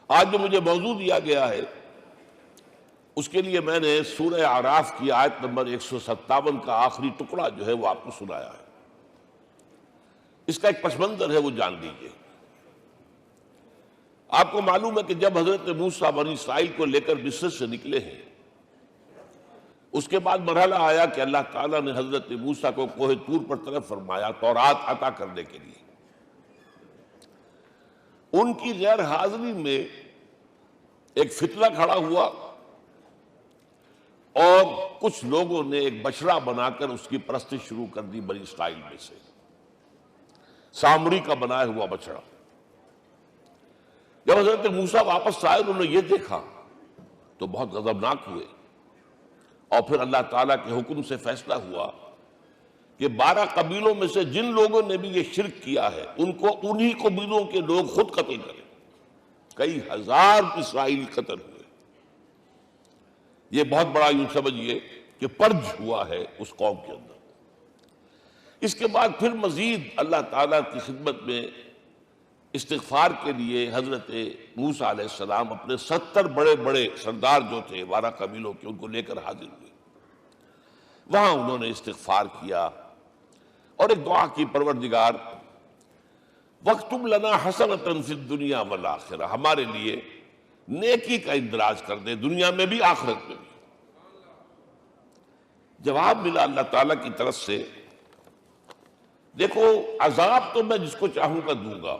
آج جو مجھے موضوع دیا گیا ہے اس کے لیے میں نے سورہ اعراف کی آیت نمبر 157 کا آخری ٹکڑا جو ہے وہ آپ کو سنایا ہے۔ اس کا ایک پس منظر ہے وہ جان لیجیے۔ آپ کو معلوم ہے کہ جب حضرت موسیٰ بنی اسرائیل کو لے کر مصر سے نکلے ہیں، اس کے بعد مرحلہ آیا کہ اللہ تعالیٰ نے حضرت موسیٰ کو کوہ طور پر طلب فرمایا تورات عطا کرنے کے لیے۔ ان کی غیر حاضری میں ایک فتنہ کھڑا ہوا اور کچھ لوگوں نے ایک بچڑا بنا کر اس کی پرستش شروع کر دی بنی اسرائیل میں سے، سامری کا بنایا ہوا بچڑا۔ جب حضرت موسیٰ واپس آئے انہوں نے یہ دیکھا تو بہت غضبناک ہوئے، اور پھر اللہ تعالیٰ کے حکم سے فیصلہ ہوا کہ 12 قبیلوں میں سے جن لوگوں نے بھی یہ شرک کیا ہے ان کو انہی قبیلوں کے لوگ خود قتل کریں۔ کئی ہزار اسرائیلی قتل ہوئے۔ یہ بہت بڑا یوں سمجھیے کہ پرج ہوا ہے اس قوم کے اندر۔ اس کے بعد پھر مزید اللہ تعالیٰ کی خدمت میں استغفار کے لیے حضرت موسیٰ علیہ السلام اپنے 70 بڑے بڑے سردار جو تھے 12 قبیلوں کے ان کو لے کر حاضر ہوئے۔ وہاں انہوں نے استغفار کیا اور ایک دعا کی، پروردگار وَاكْتُبْ لَنَا حَسَنَةً فِي الدُّنْيَا وَالْآخِرَةِ، ہمارے لیے نیکی کا اندراج کر دے دنیا میں بھی آخرت میں بھی۔ جواب ملا اللہ تعالیٰ کی طرف سے، دیکھو عذاب تو میں جس کو چاہوں گا دوں گا،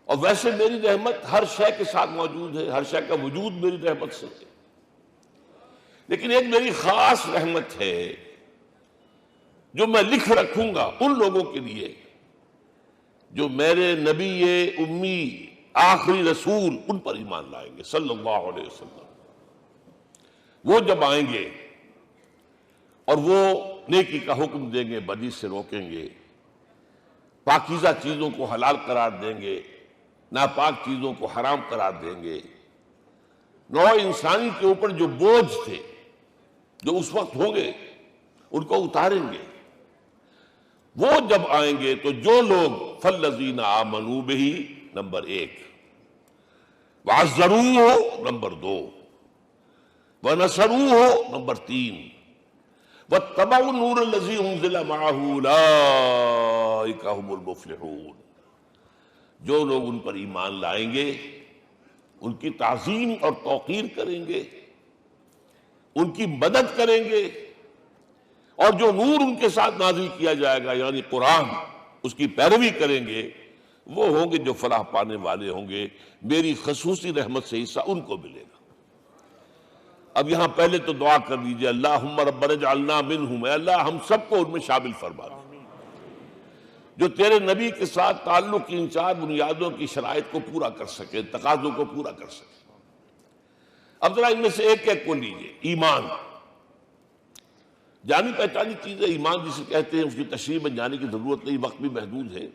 اور ویسے میری رحمت ہر شے کے ساتھ موجود ہے، ہر شے کا وجود میری رحمت سے ہے، لیکن ایک میری خاص رحمت ہے جو میں لکھ رکھوں گا ان لوگوں کے لیے جو میرے نبی امی آخری رسول ان پر ایمان لائیں گے صلی اللہ علیہ وسلم۔ وہ جب آئیں گے اور وہ نیکی کا حکم دیں گے، بدی سے روکیں گے، پاکیزہ چیزوں کو حلال قرار دیں گے، ناپاک چیزوں کو حرام قرار دیں گے، نوع انسانی کے اوپر جو بوجھ تھے جو اس وقت ہوں گے ان کو اتاریں گے۔ وہ جب آئیں گے تو جو لوگ فَالَّذِينَ آمَنُوا بِهِ نمبر 1، وَعَزَّرُوهُ نمبر 2، وَنَصَرُوهُ نمبر 3، وَاتَّبَعُوا النُّورَ الَّذِي أُنزِلَ مَعَهُ أُولَٰئِكَ هُمُ الْمُفْلِحُونَ۔ جو لوگ ان پر ایمان لائیں گے ان کی تعظیم اور توقیر کریں گے، ان کی مدد کریں گے، اور جو نور ان کے ساتھ نازل کیا جائے گا یعنی قرآن، اس کی پیروی کریں گے، وہ ہوں گے جو فلاح پانے والے ہوں گے، میری خصوصی رحمت سے حصہ ان کو ملے گا۔ اب یہاں پہلے تو دعا کر لیجئے، اللہم ربنا اجعلنا منہم، اے اللہ ہم سب کو ان میں شامل فرما دے جو تیرے نبی کے ساتھ تعلق کی ان 4 بنیادوں کی شرائط کو پورا کر سکے، تقاضوں کو پورا کر سکے۔ اب ذرا ان میں سے ایک ایک کو لیجئے۔ ایمان جانی پہچانی چیز ہے، ایمان جسے کہتے ہیں، اس کی تشریح میں جانے کی ضرورت نہیں، وقت بھی محدود ہے،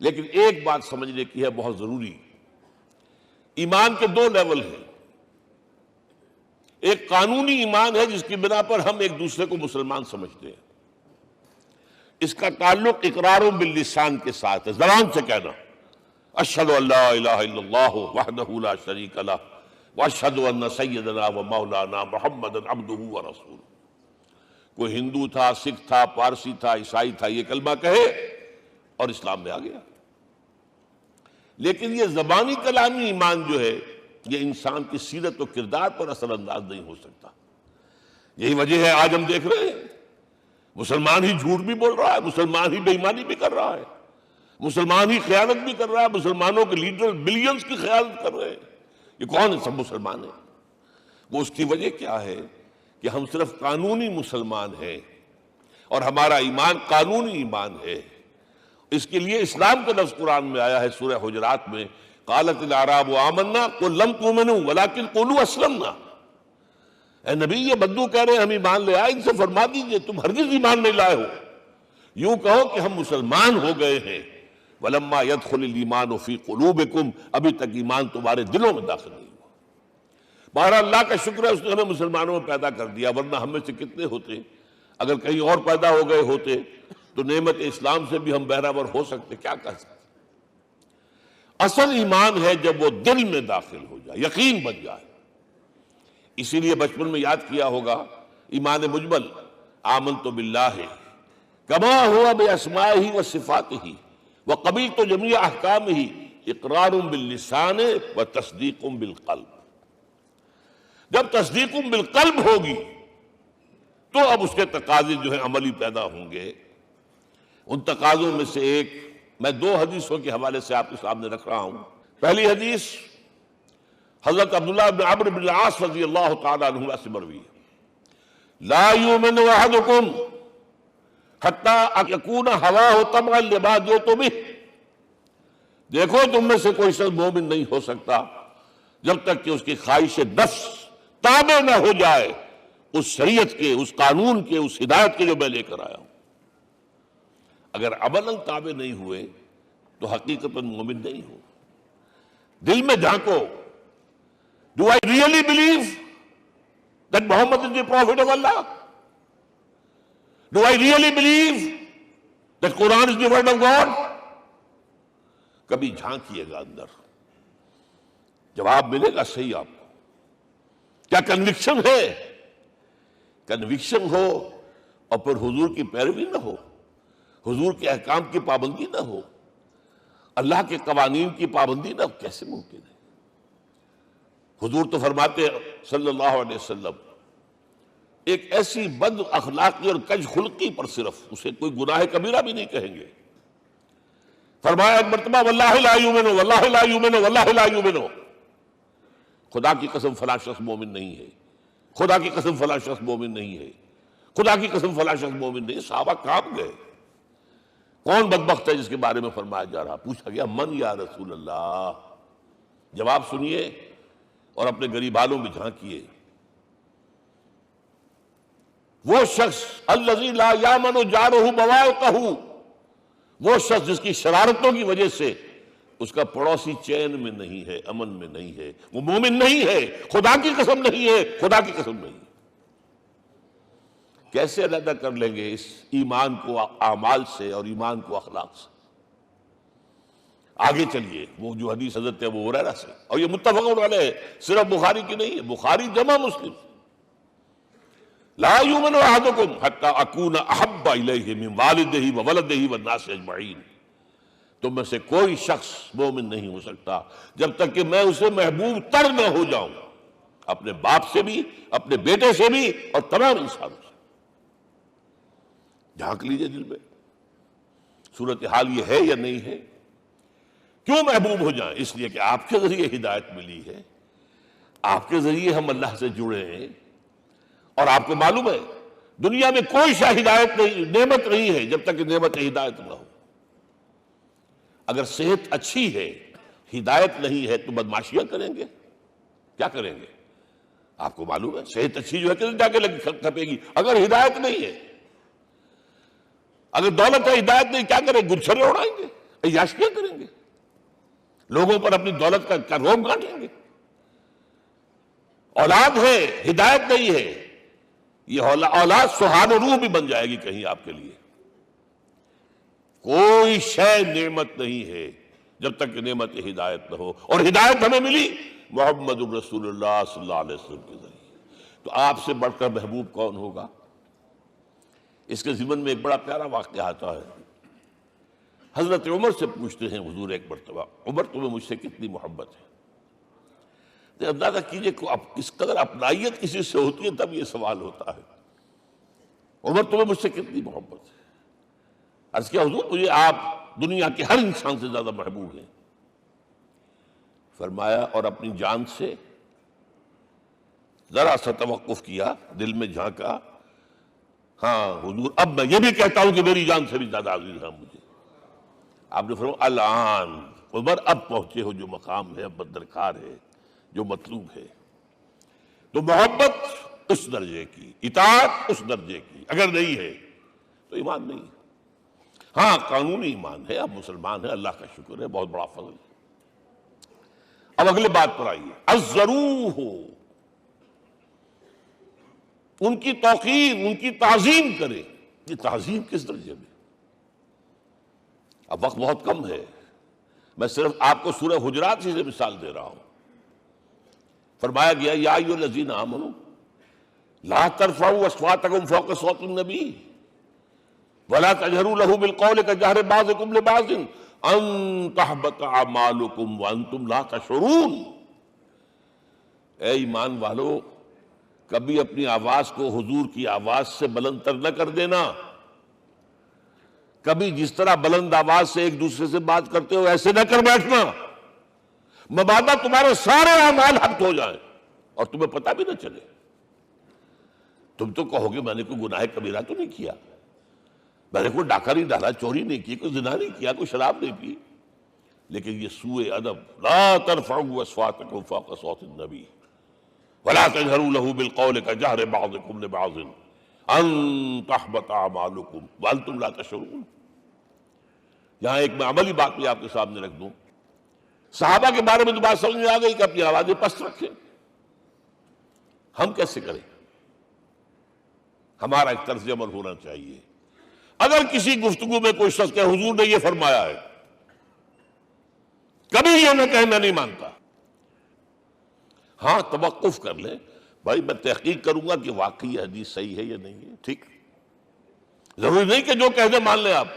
لیکن ایک بات سمجھنے کی ہے بہت ضروری۔ ایمان کے 2 لیول ہیں۔ ایک قانونی ایمان ہے جس کی بنا پر ہم ایک دوسرے کو مسلمان سمجھتے ہیں، اس کا تعلق اقرار باللسان کے ساتھ ہے، زبان سے کہنا اشہد ان لا الہ الا اللہ وحدہ لا شریک لہ واشہد ان سیدنا و مولانا محمدا عبدہ ورسولہ۔ کوئی ہندو تھا، سکھ تھا، پارسی تھا، عیسائی تھا، یہ کلمہ کہے اور اسلام میں آ گیا۔ لیکن یہ زبانی کلامی ایمان جو ہے یہ انسان کی سیرت و کردار پر اثر انداز نہیں ہو سکتا۔ یہی وجہ ہے آج ہم دیکھ رہے ہیں مسلمان ہی جھوٹ بھی بول رہا ہے، مسلمان ہی بے ایمانی بھی کر رہا ہے، مسلمان ہی خیانت بھی کر رہا ہے، مسلمانوں کے لیڈر بلینز کی خیانت کر رہے ہیں۔ یہ کون ہے؟ سب مسلمان ہیں۔ وہ اس کی وجہ کیا ہے کہ ہم صرف قانونی مسلمان ہیں اور ہمارا ایمان قانونی ایمان ہے۔ اس کے لیے اسلام کا لفظ قرآن میں آیا ہے سورہ حجرات میں، قالت الاعراب آمنا قل لم تؤمنوا ولکن قولوا اسلمنا۔ اے نبی یہ بدو کہہ رہے ہیں ہم ایمان لے آئے، ان سے فرما دیجئے تم ہرگز ایمان نہیں لائے ہو، یوں کہو کہ ہم مسلمان ہو گئے ہیں۔ ولما يدخل الایمان فی قلوبکم، ابھی تک ایمان تمہارے دلوں میں داخل نہیں ہوا۔ بہرحال اللہ کا شکر ہے اس نے ہمیں مسلمانوں میں پیدا کر دیا، ورنہ ہم میں سے کتنے ہوتے اگر کہیں اور پیدا ہو گئے ہوتے تو نعمت اسلام سے بھی ہم بہرہ ور ہو سکتے، کیا کہہ سکتے۔ اصل ایمان ہے جب وہ دل میں داخل ہو جائے، یقین بن جائے۔ اسی لیے بچپن میں یاد کیا ہوگا ایمان مجمل، آمنت باللہ کما ہوا باسمائہ وصفاتہ وقبلت جمیع احکامہ اقرار باللسان وتصدیق بالقلب۔ جب تصدیق بالقلب ہوگی تو اب اس کے تقاضے جو ہیں عملی پیدا ہوں گے۔ ان تقاضوں میں سے ایک میں 2 حدیثوں کے حوالے سے آپ کے سامنے رکھ رہا ہوں۔ پہلی حدیث حضرت عبداللہ بن عمرو بن العاص رضی اللہ تعالی عنہما سے مروی ہے، لا یؤمن احدکم حتی یکون ہواہ تبعا لما جئت بہ۔ دیکھو تم میں سے کوئی شخص مومن نہیں ہو سکتا جب تک کہ اس کی خواہش نفس تابع نہ ہو جائے اس شریعت کے، اس قانون کے، اس ہدایت کے جو میں لے کر آیا ہوں۔ اگر عملاً تابع نہیں ہوئے تو حقیقتاً مومن نہیں ہو۔ دل میں جھانکو، Do I really believe that Muhammad is the Prophet of Allah? Do I really believe that Quran is the word of God? کبھی جھانکیے گا اندر، جواب ملے گا صحیح آپ کو۔ کیا کنوکشن ہے؟ کنوکشن ہو اور پھر حضور کی پیروی نہ ہو، حضور کے احکام کی پابندی نہ ہو، اللہ کے قوانین کی پابندی نہ ہو، کیسے ممکن ہے؟ حضور تو فرماتے صلی اللہ علیہ وسلم ایک ایسی بد اخلاقی اور کج خلقی پر صرف اسے کوئی گناہ کبیرہ بھی نہیں کہیں گے۔ فرمایا ایک مرتبہ واللہ لا یؤمن، واللہ لا یؤمن، واللہ لا یؤمن، خدا کی قسم فلاں شخص مومن نہیں ہے، خدا کی قسم فلاں شخص مومن نہیں ہے، خدا کی قسم فلاں شخص مومن نہیں۔ صحابہ کانپ گئے، کون بدبخت ہے جس کے بارے میں فرمایا جا رہا؟ پوچھا گیا من یا رسول اللہ؟ جواب سنیے اور اپنے غریب حالوں میں جھانکیے۔ وہ شخص الذی لا یامن جارہ بوائقہ، وہ شخص جس کی شرارتوں کی وجہ سے اس کا پڑوسی چین میں نہیں ہے، امن میں نہیں ہے، وہ مومن نہیں ہے، خدا کی قسم نہیں ہے، خدا کی قسم نہیں ہے۔ کیسے علیحدہ کر لیں گے اس ایمان کو اعمال سے اور ایمان کو اخلاق سے؟ آگے چلیے، وہ جو حدیث حضرت ابو ہریرہ سے، اور یہ متفق علیہ ہے، صرف بخاری کی نہیں ہے، بخاری جمع مسلم۔ لا یؤمن احدکم حتی اکون احب الیہ من والدہ وولدہ والناس اجمعین۔ تم میں سے کوئی شخص مومن نہیں ہو سکتا جب تک کہ میں اسے محبوب تر نہ ہو جاؤں، اپنے باپ سے بھی، اپنے بیٹے سے بھی، اور تمام انسانوں سے۔ جھانک لیجئے دل میں، صورتحال یہ ہے یا نہیں ہے؟ کیوں محبوب ہو جائیں؟ اس لیے کہ آپ کے ذریعے ہدایت ملی ہے، آپ کے ذریعے ہم اللہ سے جڑے ہیں، اور آپ کو معلوم ہے دنیا میں کوئی شاہ ہدایت نہیں، نعمت نہیں ہے جب تک کہ نعمت ہدایت نہ ہو۔ اگر صحت اچھی ہے، ہدایت نہیں ہے، تو بدماشیاں کریں گے، کیا کریں گے؟ آپ کو معلوم ہے صحت اچھی جو ہے کہ جا کے کھپے گی، اگر ہدایت نہیں ہے۔ اگر دولت ہے، ہدایت نہیں، کیا کریں؟ گلچھرے اڑائیں گے، عیاشیاں کریں گے، لوگوں پر اپنی دولت کا روب گانٹیں گے۔ اولاد ہے، ہدایت نہیں ہے، یہ اولاد سہان و روح بھی بن جائے گی کہیں آپ کے لیے۔ کوئی شے نعمت نہیں ہے جب تک کہ نعمت ہدایت نہ ہو، اور ہدایت ہمیں ملی محمد الرسول اللہ صلی اللہ علیہ وسلم کے ذریعے۔ تو آپ سے بڑھ کر محبوب کون ہوگا؟ اس کے ضمن میں ایک بڑا پیارا واقعہ آتا ہے۔ حضرت عمر سے پوچھتے ہیں حضور ایک مرتبہ، عمر تمہیں مجھ سے کتنی محبت ہے؟ اندازہ کیجئے کہ اس قدر اپنائیت کسی سے ہوتی ہے تب یہ سوال ہوتا ہے، عمر تمہیں مجھ سے کتنی محبت ہے؟ عرض کیا حضور مجھے آپ دنیا کے ہر انسان سے زیادہ محبوب ہیں۔ فرمایا اور اپنی جان سے؟ ذرا سا توقف کیا، دل میں جھانکا، ہاں حضور اب میں یہ بھی کہتا ہوں کہ میری جان سے بھی زیادہ عزیز ہے مجھے۔ آپ نے فرمایا الآن عمر اب پہنچے ہو جو مقام ہے، اب درکار ہے، جو مطلوب ہے۔ تو محبت اس درجے کی، اطاعت اس درجے کی اگر نہیں ہے تو ایمان نہیں ہے۔ ہاں قانونی ایمان ہے، اب مسلمان ہے، اللہ کا شکر ہے، بہت بڑا فضل ہے۔ اب اگلے بات پر آئیے، الضروح، ان کی توقیر، ان کی تعظیم کرے۔ یہ تعظیم کس درجے میں؟ اب وقت بہت کم ہے، میں صرف آپ کو سورہ حجرات سے مثال دے رہا ہوں. فرمایا گیا یا ایھا الذین آمنوا لا ترفعوا اصواتکم فوق صوت النبی ولا تجہروا لہ بالقول کجہر بعضکم لبعض ان تحبط اعمالکم وانتم لا تشعرون. اے ایمان والو، کبھی اپنی آواز کو حضور کی آواز سے بلند تر نہ کر دینا. کبھی جس طرح بلند آواز سے ایک دوسرے سے بات کرتے ہو ایسے نہ کر بیٹھنا، مبادا تمہارے سارے اعمال حق ہو جائیں اور تمہیں پتہ بھی نہ چلے. تم تو کہو گے میں نے کوئی گناہ کبیرہ تو نہیں کیا، میں نے کوئی ڈاکہ نہیں ڈالا، چوری نہیں کی، کوئی زنا نہیں کیا، کوئی شراب نہیں پی، لیکن یہ سوء ادب لا ترفعوا اصواتکم فوق صوت النبی ولا تجہروا لہ بالقول کجہر بعضکم لبعض ان تحبط اعمالکم وانتم لا تشعرون. یہاں ایک میں عملی بات بھی آپ کے سامنے رکھ دوں. صحابہ کے بارے میں تو بات سمجھ میں آ گئی کہ اپنی آوازیں پست رکھیں. ہم کیسے کریں؟ ہمارا ایک طرز عمل ہونا چاہیے. اگر کسی گفتگو میں کوئی شخص کہ حضور نے یہ فرمایا ہے، کبھی یہ نہ کہے میں نہیں مانتا. ہاں توقف کر لیں، بھائی میں تحقیق کروں گا کہ واقعی یہ حدیث صحیح ہے یا نہیں ہے. ٹھیک، ضروری نہیں کہ جو کہہ دیں مان لیں آپ.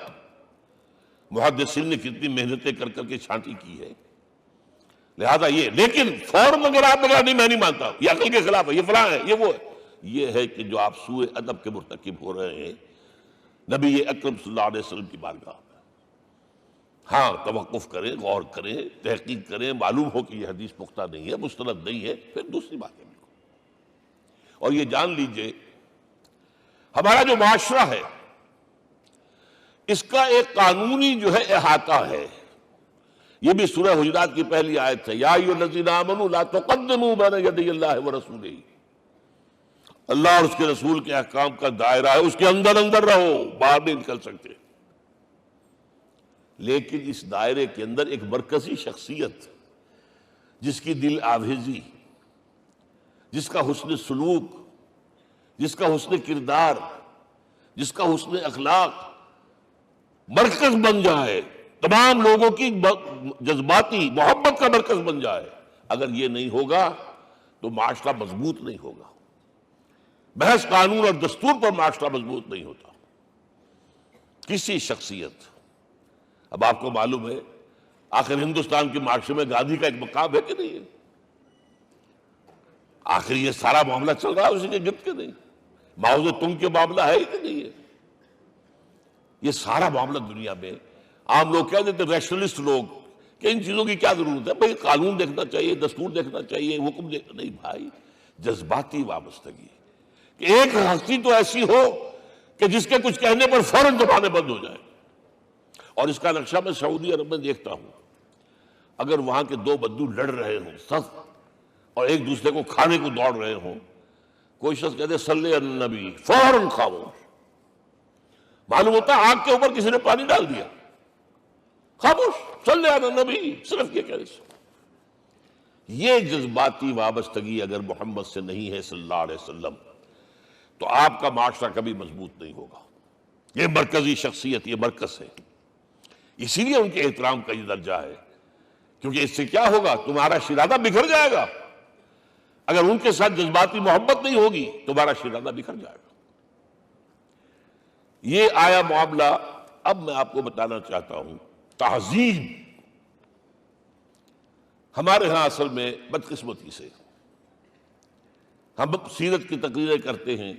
محدثین نے کتنی محنتیں کر کر کے چھانٹی کی ہے، لہذا یہ. لیکن فوراً اگر آپ بگڑا نہیں میں نہیں مانتا، یہ عقل کے خلاف ہے، یہ فلاں ہے، یہ وہ ہے، یہ ہے کہ جو آپ سوء ادب کے مرتکب ہو رہے ہیں نبی اکرم صلی اللہ علیہ وسلم کی بارگاہ میں. ہاں توقف کریں، غور کریں، تحقیق کریں، معلوم ہو کہ یہ حدیث پختہ نہیں ہے، مستند نہیں ہے، پھر دوسری بات ہے. اور یہ جان لیجئے ہمارا جو معاشرہ ہے اس کا ایک قانونی جو ہے احاطہ ہے. یہ بھی سورہ حجرات کی پہلی آیت ہے، یا ایھا الذین آمنوا لا تقدموا بین یدی اللہ ورسولہ. اللہ اور اس کے رسول کے احکام کا دائرہ ہے، اس کے اندر اندر رہو، باہر نہیں نکل سکتے. لیکن اس دائرے کے اندر ایک مرکزی شخصیت جس کی دل آویزی، جس کا حسن سلوک، جس کا حسن کردار، جس کا حسن اخلاق مرکز بن جائے، تمام لوگوں کی جذباتی محبت کا مرکز بن جائے، اگر یہ نہیں ہوگا تو معاشرہ مضبوط نہیں ہوگا. محض قانون اور دستور پر معاشرہ مضبوط نہیں ہوتا. کسی شخصیت، اب آپ کو معلوم ہے آخر ہندوستان کے معاشرے میں گاندھی کا ایک مقام ہے کہ نہیں ہے؟ آخر یہ سارا معاملہ چل رہا ہے اسی کے گرد کے نہیں؟ ماؤ زے تنگ کے معاملہ ہے ہی کہ نہیں ہے؟ یہ سارا معاملہ دنیا میں عام لوگ کہہ دیتے، ریشنلسٹ لوگ، کہ ان چیزوں کی کیا ضرورت ہے؟ بھائی قانون دیکھنا چاہیے، دستور دیکھنا چاہیے، حکم دیکھنا نہیں. بھائی جذباتی وابستگی کہ ایک ہستی تو ایسی ہو کہ جس کے کچھ کہنے پر فوراً زبانیں بند ہو جائیں. اور اس کا نقشہ میں سعودی عرب میں دیکھتا ہوں، اگر وہاں کے دو بدو لڑ رہے ہوں صف اور ایک دوسرے کو کھانے کو دوڑ رہے ہوں، کوئی شخص کہتے صلی علی النبی، فوراً خاموش. معلوم ہوتا ہے آگ کے اوپر کسی نے پانی ڈال دیا، خاموش، صلی علی النبی، صرف یہ کہنے سے. یہ جذباتی وابستگی اگر محمد سے نہیں ہے صلی اللہ علیہ وسلم تو آپ کا معاشرہ کبھی مضبوط نہیں ہوگا. یہ مرکزی شخصیت، یہ مرکز ہے. اسی لیے ان کے احترام کا یہ درجہ ہے، کیونکہ اس سے کیا ہوگا؟ تمہارا شرادہ بکھر جائے گا. اگر ان کے ساتھ جذباتی محبت نہیں ہوگی تمہارا شرادہ بکھر جائے گا. یہ آیا معاملہ. اب میں آپ کو بتانا چاہتا ہوں تہذیب. ہمارے ہاں اصل میں بدقسمتی سے ہم سیرت کی تقریریں کرتے ہیں،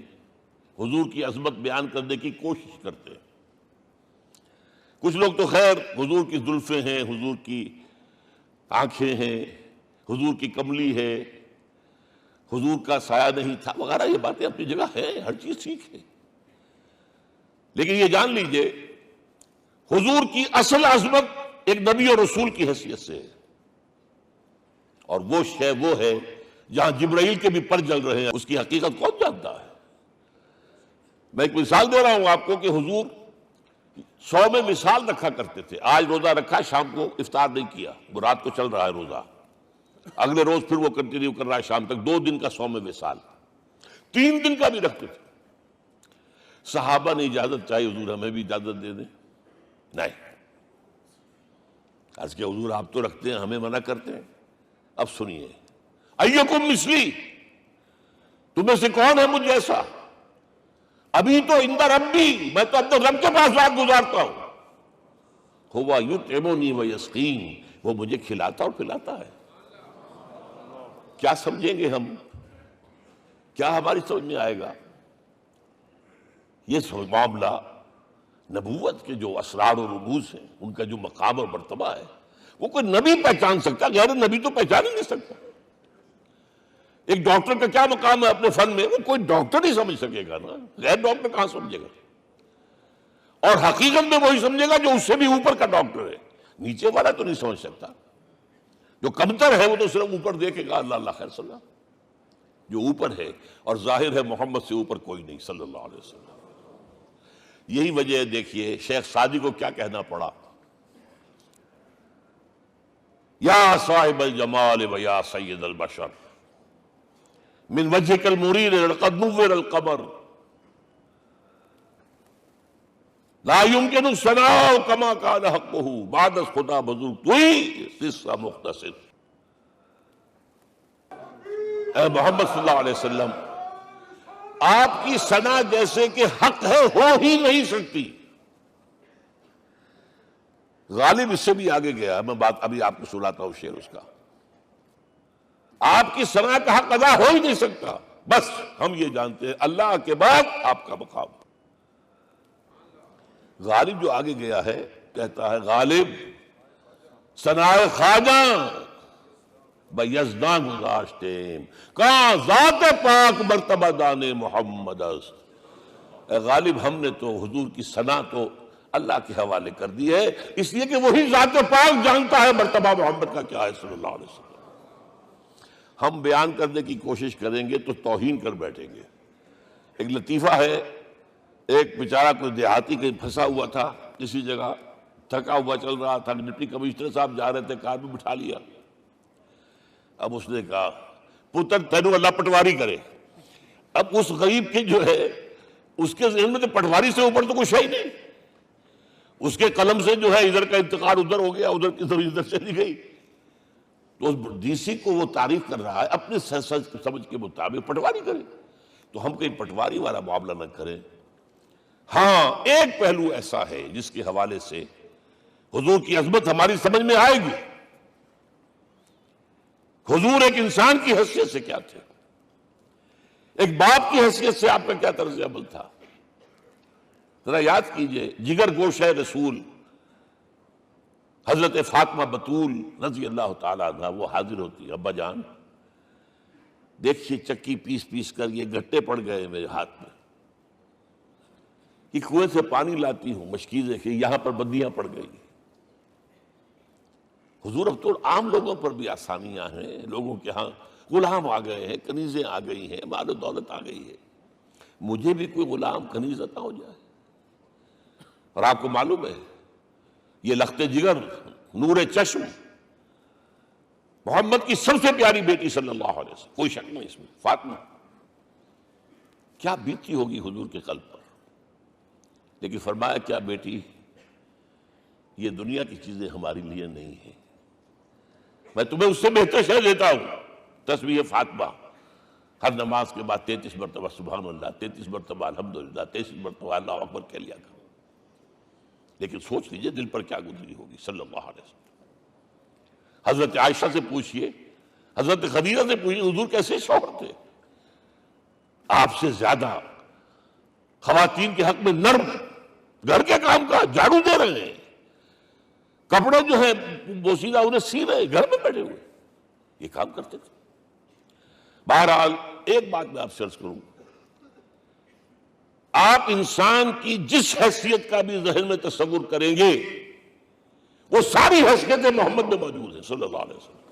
حضور کی عظمت بیان کرنے کی کوشش کرتے ہیں. کچھ لوگ تو خیر حضور کی زلفیں ہیں، حضور کی آنکھیں ہیں، حضور کی کملی ہے، حضور کا سایہ نہیں تھا وغیرہ، یہ باتیں اپنی جگہ ہیں، ہر چیز ٹھیک ہے. لیکن یہ جان لیجئے حضور کی اصل عظمت ایک نبی اور رسول کی حیثیت سے ہے، اور وہ شے وہ ہے جہاں جبرائیل کے بھی پر جل رہے ہیں. اس کی حقیقت کون جانتا ہے؟ میں ایک مثال دے رہا ہوں آپ کو کہ حضور 100 میں مثال رکھا کرتے تھے. آج روزہ رکھا، شام کو افطار نہیں کیا، وہ رات کو چل رہا ہے روزہ، اگلے روز پھر وہ کنٹینیو کر رہا ہے شام تک. 2 دن کا 100 میں مثال، 3 دن کا بھی رکھتے تھے. صحابہ نے اجازت چاہی، حضور ہمیں بھی اجازت دے دیں. نہیں، عرض کہ حضور آپ تو رکھتے ہیں، ہمیں منع کرتے ہیں۔ اب سنیے، ایکم مثلی، تمہیں سے کون ہے مجھ جیسا؟ ابھی تو عند ربی، میں تو اپنے رب کے پاس رات گزارتا ہوں۔ ہوا یطعمنی ویسقین، وہ مجھے کھلاتا اور پلاتا ہے۔ کیا سمجھیں گے ہم؟ کیا ہماری سمجھ میں آئے گا؟ یہ معاملہ نبوت کے جو اسرار و رموز ہیں، ان کا جو مقام اور مرتبہ ہے، وہ کوئی نبی پہچان سکتا، غیر نبی تو پہچان ہی نہیں سکتا۔ ایک ڈاکٹر کا کیا مقام ہے اپنے فن میں، وہ کوئی ڈاکٹر نہیں سمجھ سکے گا نا، غیر ڈاکٹر کہاں سمجھے گا؟ اور حقیقت میں وہی سمجھے گا جو اس سے بھی اوپر کا ڈاکٹر ہے، نیچے والا تو نہیں سمجھ سکتا۔ جو کمتر ہے وہ تو صرف اوپر دیکھے گا، اللہ اللہ خیر صلی اللہ۔ جو اوپر ہے اور ظاہر ہے محمد سے اوپر کوئی نہیں صلی اللہ علیہ وسلم۔ یہی وجہ ہے، دیکھیے شیخ سعدی کو کیا کہنا پڑا، یا صاحب الجمال و یا سید البشر من وجهك المرير لقد نور القمر لا يمكن الثناء كما كان حقه بعد خدا بزرگ توئی قصہ مختصر۔ اے محمد صلی اللہ علیہ وسلم، آپ کی ثنا جیسے کہ حق ہے ہو ہی نہیں سکتی۔ غالب اس سے بھی آگے گیا، میں بات ابھی آپ کو سناتا ہوں شعر اس کا۔ آپ کی ثنا کا حق ادا ہو ہی نہیں سکتا، بس ہم یہ جانتے ہیں اللہ کے بعد آپ کا مقام۔ غالب جو آگے گیا ہے کہتا ہے، غالب ثنائے خواجہ بیزداں گزاشتیم کہاں ذات پاک مرتبہ دان محمد است۔ اے غالب ہم نے تو حضور کی ثنا تو اللہ کے حوالے کر دی ہے، اس لیے کہ وہی ذات پاک جانتا ہے مرتبہ محمد کا کیا ہے صلی اللہ علیہ وسلم۔ ہم بیان کرنے کی کوشش کریں گے تو توہین کر بیٹھیں گے۔ ایک لطیفہ ہے، ایک بیچارہ کوئی دیہاتی کہیں پھنسا ہوا تھا کسی جگہ، تھکا ہوا چل رہا تھا، ڈپٹی کمشنر صاحب جا رہے تھے، کار میں بٹھا لیا۔ اب اس نے کہا، پتر تینوں اللہ پٹواری کرے۔ اب اس غریب کے جو ہے اس کے ذہن میں تو پٹواری سے اوپر تو کچھ ہے ہی نہیں، اس کے قلم سے جو ہے ادھر کا انتقال ادھر ہو گیا، ادھر کی ادھر چلی گئی۔ تو اس ڈی سی کو وہ تعریف کر رہا ہے اپنے سمجھ کے مطابق، پٹواری کرے تو ہم کہیں پٹواری والا معاملہ نہ کریں۔ ہاں ایک پہلو ایسا ہے جس کے حوالے سے حضور کی عظمت ہماری سمجھ میں آئے گی۔ حضور ایک انسان کی حیثیت سے کیا تھے، ایک باپ کی حیثیت سے آپ کا کیا طرز عمل تھا۔ ذرا یاد کیجئے، جگر گوشہ رسول حضرت فاطمہ بطول رضی اللہ تعالیٰ عنہ وہ حاضر ہوتی، ابا جان دیکھیے چکی پیس پیس کر یہ گھٹے پڑ گئے میرے ہاتھ میں، کہ کنویں سے پانی لاتی ہوں، مشکیزیں کہ یہاں پر بندیاں پڑ گئی۔ حضور اب تو عام لوگوں پر بھی آسانیاں ہیں، لوگوں کے ہاں غلام آ گئے ہیں، کنیزیں آ گئی ہیں، مال و دولت آ گئی ہے، مجھے بھی کوئی غلام کنیز عطا ہو جائے۔ اور آپ کو معلوم ہے یہ لخت جگر نور چشم محمد کی سب سے پیاری بیٹی صلی اللہ علیہ وسلم، کوئی شک نہیں اس میں، فاطمہ کیا بیتی ہوگی حضور کے قلب پر۔ لیکن فرمایا، کیا بیٹی یہ دنیا کی چیزیں ہماری لیے نہیں ہیں، میں تمہیں اس سے بہتر شے دیتا ہوں۔ تسبیح فاطمہ ہر نماز کے بعد 33 مرتبہ سبحان اللہ، 33 مرتبہ الحمدللہ، 33 مرتبہ اللہ اکبر کہہ لیا کرو۔ لیکن سوچ لیجئے دل پر کیا گزری ہوگی صلی اللہ علیہ وسلم۔ حضرت عائشہ سے پوچھئے، حضرت خدیجہ سے پوچھئے، حضور کیسے شوہر تھے؟ آپ سے زیادہ خواتین کے حق میں نرم، گھر کے کام کا جھاڑو دے رہے ہیں، کپڑے جو ہیں بوسیدہ انہیں سی رہے، گھر میں بیٹھے ہوئے یہ کام کرتے تھے۔ بہرحال ایک بات میں آپ سے عرض کروں، آپ انسان کی جس حیثیت کا بھی ذہن میں تصور کریں گے وہ ساری حیثیتیں محمد میں موجود ہیں صلی اللہ علیہ وسلم۔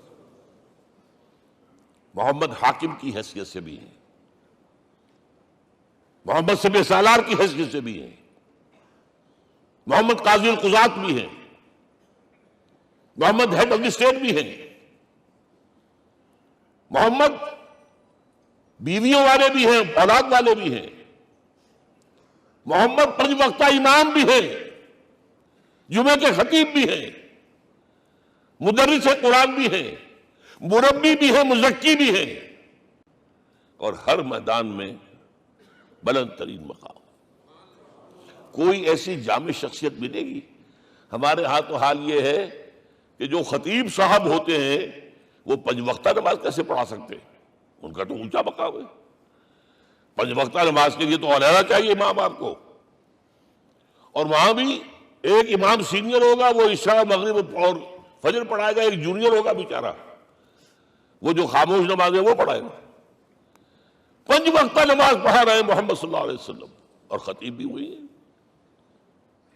محمد حاکم کی حیثیت سے بھی ہیں، محمد سب سالار کی حیثیت سے بھی ہیں، محمد قاضی القضات بھی ہیں، محمد ہیڈ آف دی اسٹیٹ بھی ہیں، محمد بیویوں والے بھی ہیں، اولاد والے بھی ہیں، محمد 5 وقتہ امام بھی ہیں، جمعے کے خطیب بھی ہیں، مدرس قرآن بھی ہیں، مربی بھی ہیں، مزکی بھی ہیں، اور ہر میدان میں بلند ترین مقام۔ کوئی ایسی جامع شخصیت ملے گی؟ ہمارے ہاں تو حال یہ ہے کہ جو خطیب صاحب ہوتے ہیں وہ 5 وقتہ نماز کیسے پڑھا سکتے ہیں؟ ان کا تو اونچا مقام ہے۔ 5 وقتہ نماز کے لیے تو علیحدہ چاہیے امام آپ کو، اور وہاں بھی ایک امام سینئر ہوگا، وہ عشاء مغرب اور فجر پڑھائے گا، ایک جونیئر ہوگا بیچارہ، وہ جو خاموش نماز ہے وہ پڑھائے گا۔ 5 وقتہ نماز پڑھا رہے ہیں محمد صلی اللہ علیہ وسلم، اور خطیب بھی وہی ہے،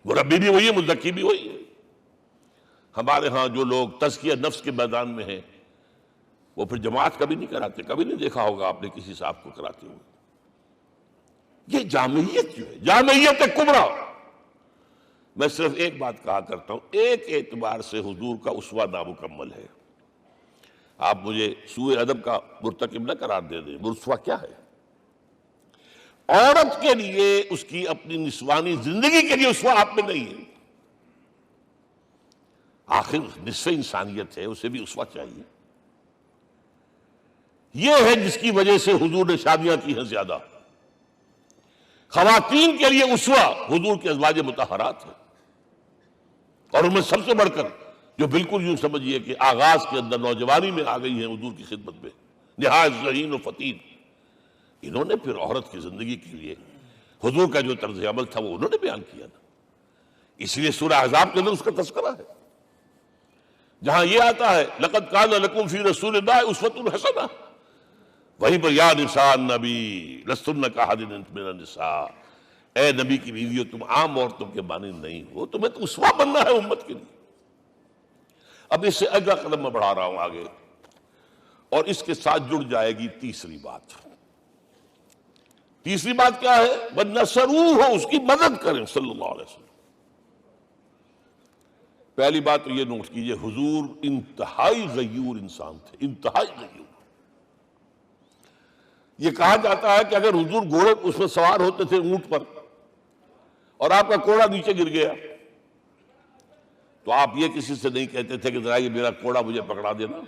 مربی بھی وہی ہے، مزکی بھی وہی ہے۔ ہمارے ہاں جو لوگ تزکیہ نفس کے میدان میں ہیں وہ پھر جماعت کبھی نہیں کراتے، کبھی نہیں دیکھا ہوگا آپ نے کسی صاحب کو کراتے ہوئے۔ یہ جامعیت جو ہے، جامعیت کبریٰ۔ میں صرف ایک بات کہا کرتا ہوں، ایک اعتبار سے حضور کا اسوہ نامکمل ہے۔ آپ مجھے سوء ادب کا مرتکب نہ قرار دے دیں، اسوہ کیا ہے؟ عورت کے لیے اس کی اپنی نسوانی زندگی کے لیے اسوہ آپ میں نہیں ہے۔ آخر نصف انسانیت ہے، اسے بھی اسوہ چاہیے۔ یہ ہے جس کی وجہ سے حضور نے شادیاں کی ہیں زیادہ۔ خواتین کے لیے اسوہ حضور کے ازواج مطہرات ہیں، اور ان میں سب سے بڑھ کر جو بالکل یوں سمجھیے کہ آغاز کے اندر نوجوانی میں آ گئی ہیں حضور کی خدمت میں، نہایت ذہین و فتین، انہوں نے پھر عورت کی زندگی کے لیے حضور کا جو طرز عمل تھا وہ انہوں نے بیان کیا نا۔ اس لیے سورہ احزاب کے اندر اس کا تذکرہ ہے، جہاں یہ آتا ہے لقد کان لکم فی رسول اللہ اسوۃ حسنہ، وہیں پر یا نساء النبی لستن کاحد من النساء، اے نبی کی بیویوں تم عام عورتوں کے مانند نہیں ہو، تمہیں تو اسوہ بننا ہے امت کے لیے۔ اب اس سے اگلا قدم میں بڑھا رہا ہوں آگے، اور اس کے ساتھ جڑ جائے گی تیسری بات۔ تیسری بات کیا ہے؟ وَنَصَرُوهُ، اس کی مدد کریں صلی اللہ علیہ وسلم۔ پہلی بات تو یہ نوٹ کیجئے، حضور انتہائی غیور انسان تھے، انتہائی غیور۔ یہ کہا جاتا ہے کہ اگر حضور گھوڑے اس میں سوار ہوتے تھے اونٹ پر، اور آپ کا کوڑا نیچے گر گیا، تو آپ یہ کسی سے نہیں کہتے تھے کہ ذرا یہ میرا کوڑا مجھے پکڑا دینا،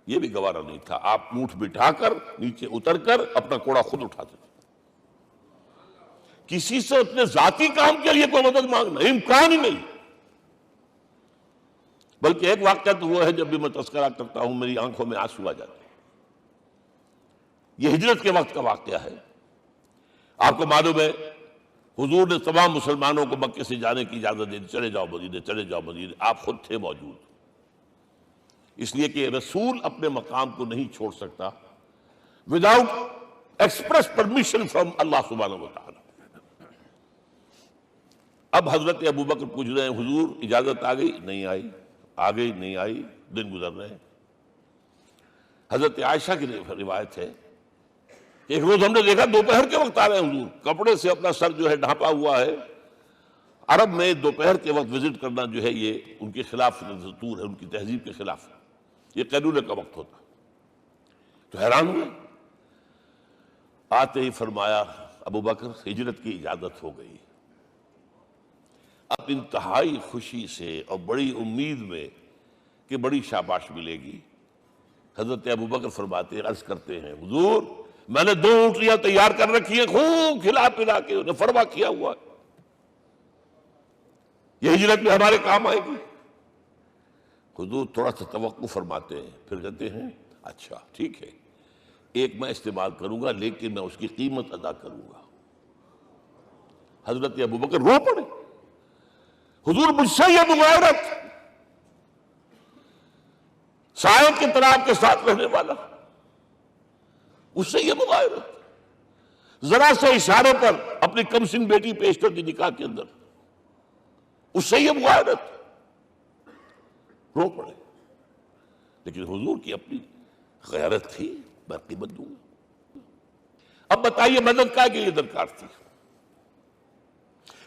یہ بھی گوارا نہیں تھا۔ آپ اونٹ بٹھا کر نیچے اتر کر اپنا کوڑا خود اٹھاتے تھے۔ کسی سے اپنے ذاتی کام کے لیے کوئی مدد مانگنا امکان ہی نہیں۔ بلکہ ایک واقعہ تو وہ ہے جب بھی میں تذکرہ کرتا ہوں میری آنکھوں میں آنسو آ جاتے ہیں۔ یہ ہجرت کے وقت کا واقعہ ہے۔ آپ کو معلوم ہے حضور نے تمام مسلمانوں کو مکے سے جانے کی اجازت دے دی، چلے جاؤ مدینے، چلے جاؤ مدینے، آپ خود تھے موجود، اس لیے کہ رسول اپنے مقام کو نہیں چھوڑ سکتا وداؤٹ ایکسپریس پرمیشن فرام اللہ سبحانہ وتعالی۔ اب حضرت ابوبکر پوچھ رہے ہیں حضور اجازت آ گئی؟ نہیں آئی، آ گئی نہیں آئی، دن گزر رہے ہیں۔ حضرت عائشہ کی روایت ہے ایک روز ہم نے دیکھا دوپہر کے وقت آ رہے ہیں حضور، کپڑے سے اپنا سر جو ہے ڈھانپا ہوا ہے۔ عرب میں دوپہر کے وقت وزٹ کرنا جو ہے یہ ان کے خلاف دستور ہے، ان کی تہذیب کے خلاف، یہ قیلولے کا وقت ہوتا۔ تو حیران ہوئے، آتے ہی فرمایا ابوبکر ہجرت کی اجازت ہو گئی۔ اب انتہائی خوشی سے اور بڑی امید میں کہ بڑی شاباش ملے گی، حضرت ابوبکر فرماتے عرض کرتے ہیں حضور میں نے 2 اونٹیاں تیار کر رکھی ہیں، خوب کھلا پلا کے انہیں فرما کیا ہوا ہے، یہ ہجرت میں ہمارے کام آئے گی۔ حضور تھوڑا سا توقع فرماتے ہیں، پھر کہتے ہیں اچھا ٹھیک ہے، ایک میں استعمال کروں گا لیکن میں اس کی قیمت ادا کروں گا۔ حضرت ابوبکر رو پڑے، حضور مجھ سے یہ مغایرت، سائے کے تراب کے ساتھ رہنے والا، اس سے یہ مغایرت، ذرا سے اشارے پر اپنی کم سن بیٹی پیش کر دی نکاح کے اندر، اس سے یہ مغایرت، رو پڑے۔ لیکن حضور کی اپنی غیرت تھی، میں قیمت دوں گا۔ اب بتائیے مدد کا کے لیے درکار تھی؟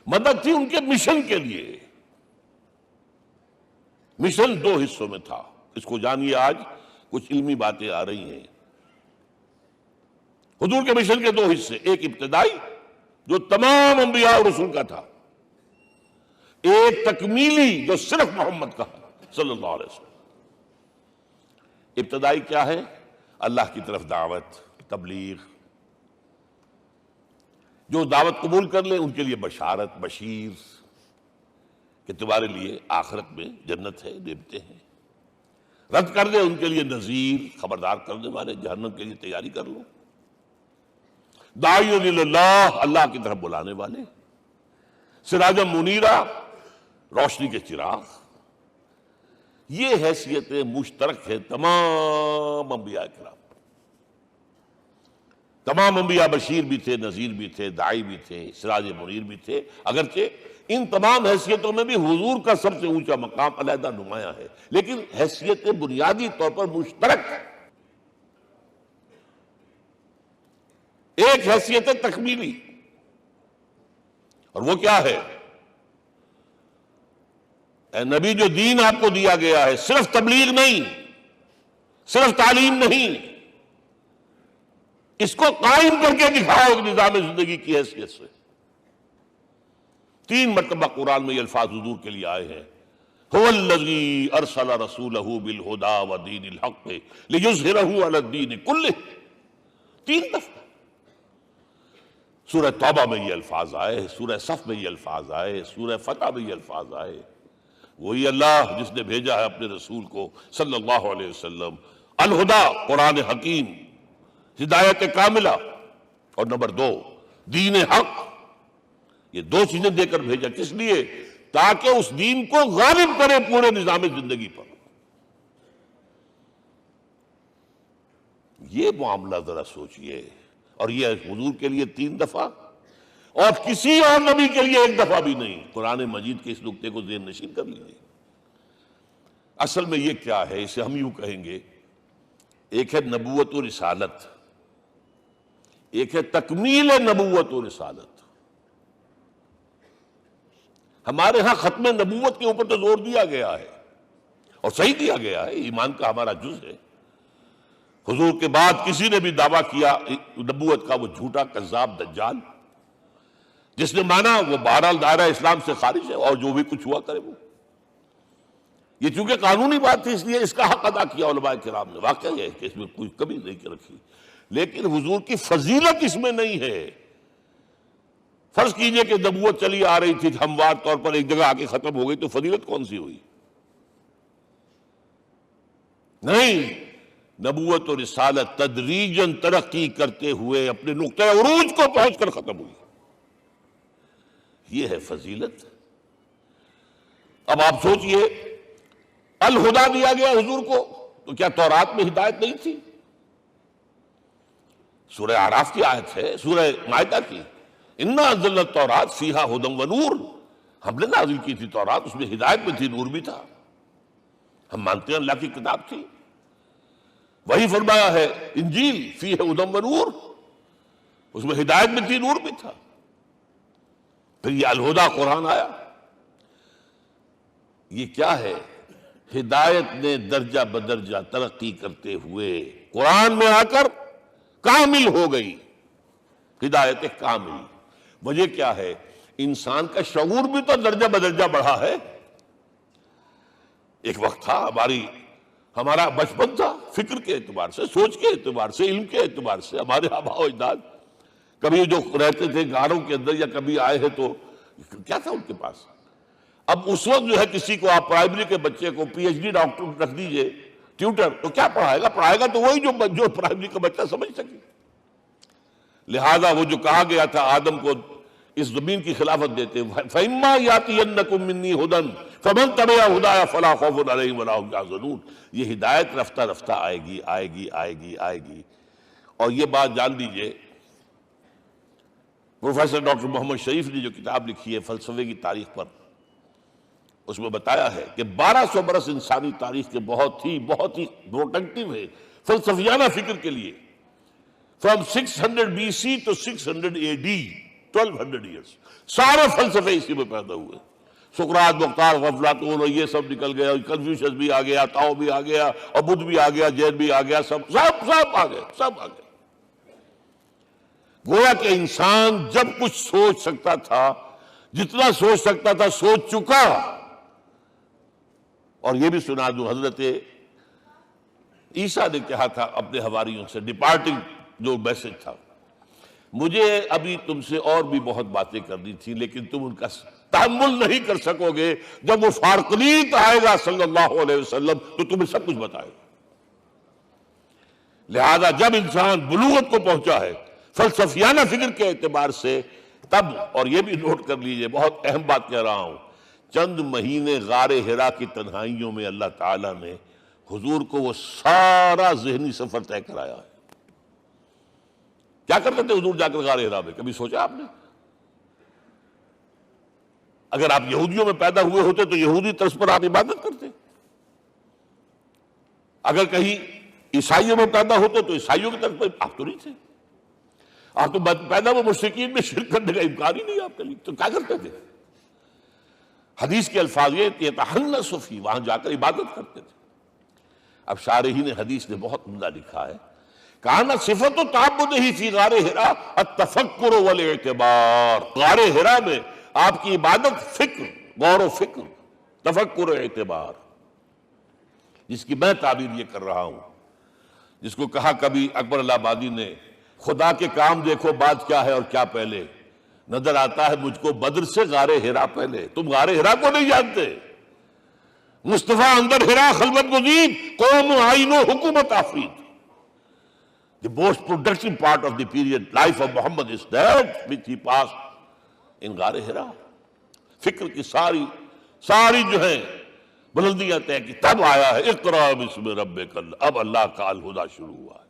مدد تھی ان کے مشن کے لیے۔ مشن 2 حصوں میں تھا، اس کو جانیے، آج کچھ علمی باتیں آ رہی ہیں۔ حضور کے مشن کے 2 حصے، ایک ابتدائی جو تمام انبیاء اور رسول کا تھا، ایک تکمیلی جو صرف محمد کا، صلی اللہ علیہ وسلم۔ ابتدائی کیا ہے؟ اللہ کی طرف دعوت، تبلیغ۔ جو دعوت قبول کر لیں ان کے لیے بشارت، بشیر کہ تمہارے لیے آخرت میں جنت ہے، نعمتیں ہیں۔ رد کر دیں ان کے لیے نذیر، خبردار کرنے والے، جہنم کے لیے تیاری کر لو۔ داعی اللہ، اللہ کی طرف بلانے والے، سراجا منیرا، روشنی کے چراغ۔ یہ حیثیتیں مشترک ہے تمام انبیاء کرام۔ تمام انبیاء بشیر بھی تھے، نذیر بھی تھے، داعی بھی تھے، سراج منیر بھی تھے، اگرچہ ان تمام حیثیتوں میں بھی حضور کا سب سے اونچا مقام علیحدہ نمایاں ہے، لیکن حیثیتیں بنیادی طور پر مشترک۔ ایک حیثیت ہے تکمیلی، اور وہ کیا ہے؟ اے نبی، جو دین آپ کو دیا گیا ہے صرف تبلیغ نہیں، صرف تعلیم نہیں، اس کو قائم کر کے دکھاؤ نظام زندگی کی حیثیت سے۔ 3 مرتبہ قرآن میں یہ الفاظ حضور کے لیے آئے ہیں، هو الذی ارسل رسولہ بالہدی ودین الحق لیظہرہ علی الدین کلہ۔ 3 دفعہ سورہ توبہ میں یہ الفاظ آئے، سورہ صف میں یہ الفاظ آئے، سورہ فتح میں یہ الفاظ آئے۔ وہی اللہ جس نے بھیجا ہے اپنے رسول کو صلی اللہ علیہ وسلم، الہدا، قرآن حکیم، ہدایت کاملہ، اور نمبر 2 دین حق۔ یہ 2 چیزیں دے کر بھیجا، کس لیے؟ تاکہ اس دین کو غالب کرے پورے نظام زندگی پر۔ یہ معاملہ ذرا سوچئے، اور یہ حضور کے لیے 3 دفعہ، اور کسی اور نبی کے لیے 1 دفعہ بھی نہیں۔ قرآن مجید کے اس نقطے کو ذہن نشین کر لیجیے۔ اصل میں یہ کیا ہے؟ اسے ہم یوں کہیں گے، ایک ہے نبوت و رسالت، ایک ہے تکمیل نبوت و رسالت۔ ہمارے ہاں ختم نبوت کے اوپر تو زور دیا گیا ہے، اور صحیح دیا گیا ہے، ایمان کا ہمارا جز ہے۔ حضور کے بعد کسی نے بھی دعویٰ کیا نبوت کا، وہ جھوٹا، کذاب، دجال۔ جس نے مانا وہ بہرحال دائرہ اسلام سے خارج ہے، اور جو بھی کچھ ہوا کرے وہ۔ یہ چونکہ قانونی بات تھی، اس لیے اس کا حق ادا کیا علماء کرام نے۔ واقعہ یہ ہے کہ اس میں کوئی کمی نہیں رکھی، لیکن حضور کی فضیلت اس میں نہیں ہے۔ فرض کیجئے کہ نبوت چلی آ رہی تھی ہموار طور پر، ایک جگہ آ کے ختم ہو گئی، تو فضیلت کون سی ہوئی؟ نہیں، نبوت اور رسالت تدریجاً ترقی کرتے ہوئے اپنے نقطۂ عروج کو پہنچ کر ختم ہوئی۔ یہ ہے فضیلت۔ اب آپ سوچئے، الہدا دیا گیا حضور کو، تو کیا تورات میں ہدایت نہیں تھی؟ سورہ اعراف کی آیت ہے، سورہ مائدہ کی، انا انزلنا التوراۃ فیہا ھدی ونور۔ ہم نے نازل کی تھی تورات، اس میں ہدایت بھی تھی، نور بھی تھا۔ ہم مانتے ہیں اللہ کی کتاب تھی۔ وہی فرمایا ہے انجیل فیہا ھدی ونور، اس میں ہدایت بھی تھی، نور بھی تھا۔ پھر یہ الہدا قرآن آیا۔ یہ کیا ہے؟ ہدایت نے درجہ بدرجہ ترقی کرتے ہوئے قرآن میں آ کر کامل ہو گئی، ہدایت کامل۔ وجہ کیا ہے؟ انسان کا شعور بھی تو درجہ بدرجہ بڑھا ہے۔ ایک وقت تھا ہمارا بچپن تھا، فکر کے اعتبار سے، سوچ کے اعتبار سے، علم کے اعتبار سے، ہمارے آباء و اجداد کبھی جو رہتے تھے غاروں کے اندر یا کبھی آئے ہیں تو کیا تھا ان کے پاس؟ اب اس وقت جو ہے کسی کو آپ پرائمری کے بچے کو پی ایچ ڈی ڈاکٹر رکھ دیجئے ٹیوٹر، تو کیا پڑھائے گا؟ پڑھائے گا تو وہی جو پرائمری کا بچہ سمجھ سکے۔ لہذا وہ جو کہا گیا تھا آدم کو اس زمین کی خلافت دیتے، فَإِمَّا يَأْتِيَنَّكُم مِّنِّي هُدًى فَمَن تَبِعَ هُدَايَ فَلَا خَوْفٌ عَلَيْهِمْ وَلَا هُمْ يَحْزَنُونَ۔ یہ ہدایت رفتہ رفتہ آئے گی، آئے گی، آئے گی، آئے گی۔ اور یہ بات جان لیجئے، پروفیسر ڈاکٹر محمد شریف نے جو کتاب لکھی ہے فلسفے کی تاریخ پر، اس میں بتایا ہے کہ 1200 برس انسانی تاریخ کے بہت ہی پروڈکٹیو ہے فلسفیانہ فکر کے لیے۔ From 600 BC to 600 AD، 1200 years, سارے فلسفے اسی میں پیدا ہوئے۔ سقراط، مختار، افلاطون، اور یہ سب نکل گیا، کنفیوشس بھی آ گیا، تاؤ بھی آ گیا، اور بدھ بھی آ گیا، جین بھی آ گیا، سب آ گئے، سب آ گئے۔ گویا کہ انسان جب کچھ سوچ سکتا تھا، جتنا سوچ سکتا تھا سوچ چکا، اور یہ بھی سنا دوں، حضرت عیسیٰ نے کہا تھا اپنے حواریوں سے، ڈپارٹنگ جو میسج تھا، مجھے ابھی تم سے اور بھی بہت باتیں کرنی تھی لیکن تم ان کا تحمل نہیں کر سکو گے، جب وہ فارقلیت آئے گا صلی اللہ علیہ وسلم تو تمہیں سب کچھ بتائے گا۔ لہذا جب انسان بلوغت کو پہنچا ہے فلسفیانہ فکر کے اعتبار سے، تب، اور یہ بھی نوٹ کر لیجئے، بہت اہم بات کہہ رہا ہوں، چند مہینے غار حرا کی تنہائیوں میں اللہ تعالیٰ نے حضور کو وہ سارا ذہنی سفر طے کرایا ہے۔ کیا کرتے تھے حضور جا کر غار حرا میں؟ کبھی سوچا آپ نے؟ اگر آپ یہودیوں میں پیدا ہوئے ہوتے تو یہودی طرز پر آپ عبادت کرتے، اگر کہیں عیسائیوں میں پیدا ہوتے تو عیسائیوں کی طرف پر آپ تو نہیں تھے، آپ تو پیدا وہ مشرکین میں شرک کرنے کا امکان ہی نہیں آپ کے لیے، تو کیا کرتے تھے؟ حدیث کے الفاظ یہ یتحنث فی، وہاں جا کر عبادت کرتے تھے۔ اب شارحین حدیث نے بہت عمدہ لکھا ہے، کانا صفت تعبدہ فی غار حرا التفکر والاعتبار، غار حرا میں آپ کی عبادت فکر، غور و فکر، تفکر و اعتبار، جس کی میں تعبیر یہ کر رہا ہوں، جس کو کہا کبھی اکبر الہ آبادی نے، خدا کے کام دیکھو بعد کیا ہے اور کیا پہلے، نظر آتا ہے مجھ کو بدر سے غار حرا پہلے۔ تم غار حرا کو نہیں جانتے، مصطفیٰ اندر حرا خلوت گزید، قوم آئین و حکومت آفرید۔ The most productive part of the period life of Muhammad is that which he passed in غار حرا۔ فکر کی ساری جو ہیں بلندیاں طے کی، تب آیا ہے اقرأ باسم ربک، اب اللہ کا الہدیٰ شروع ہوا ہے۔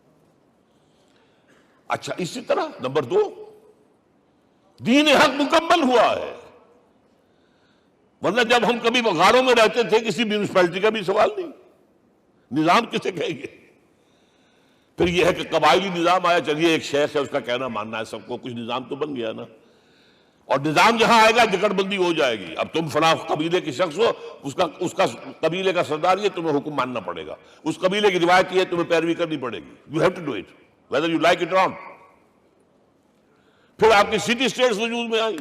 اچھا، اسی طرح نمبر 2، دین حق مکمل ہوا ہے، ورنہ جب ہم کبھی غاروں میں رہتے تھے کسی میونسپلٹی کا بھی سوال نہیں، نظام کسے کہیں گے؟ پھر یہ ہے کہ قبائلی نظام آیا، چلیے ایک شیخ ہے اس کا کہنا ماننا ہے سب کو، کچھ نظام تو بن گیا نا، اور نظام جہاں آئے گا جکڑ بندی ہو جائے گی۔ اب تم فلاں قبیلے کے شخص ہو، اس کا قبیلے کا سردار یہ، تمہیں حکم ماننا پڑے گا، اس قبیلے کی روایت یہ ہے، تمہیں پیروی کرنی پڑے گی، you have to do it whether you like it or not۔ پھر آپ کی سٹی اسٹیٹس وجود میں آئی،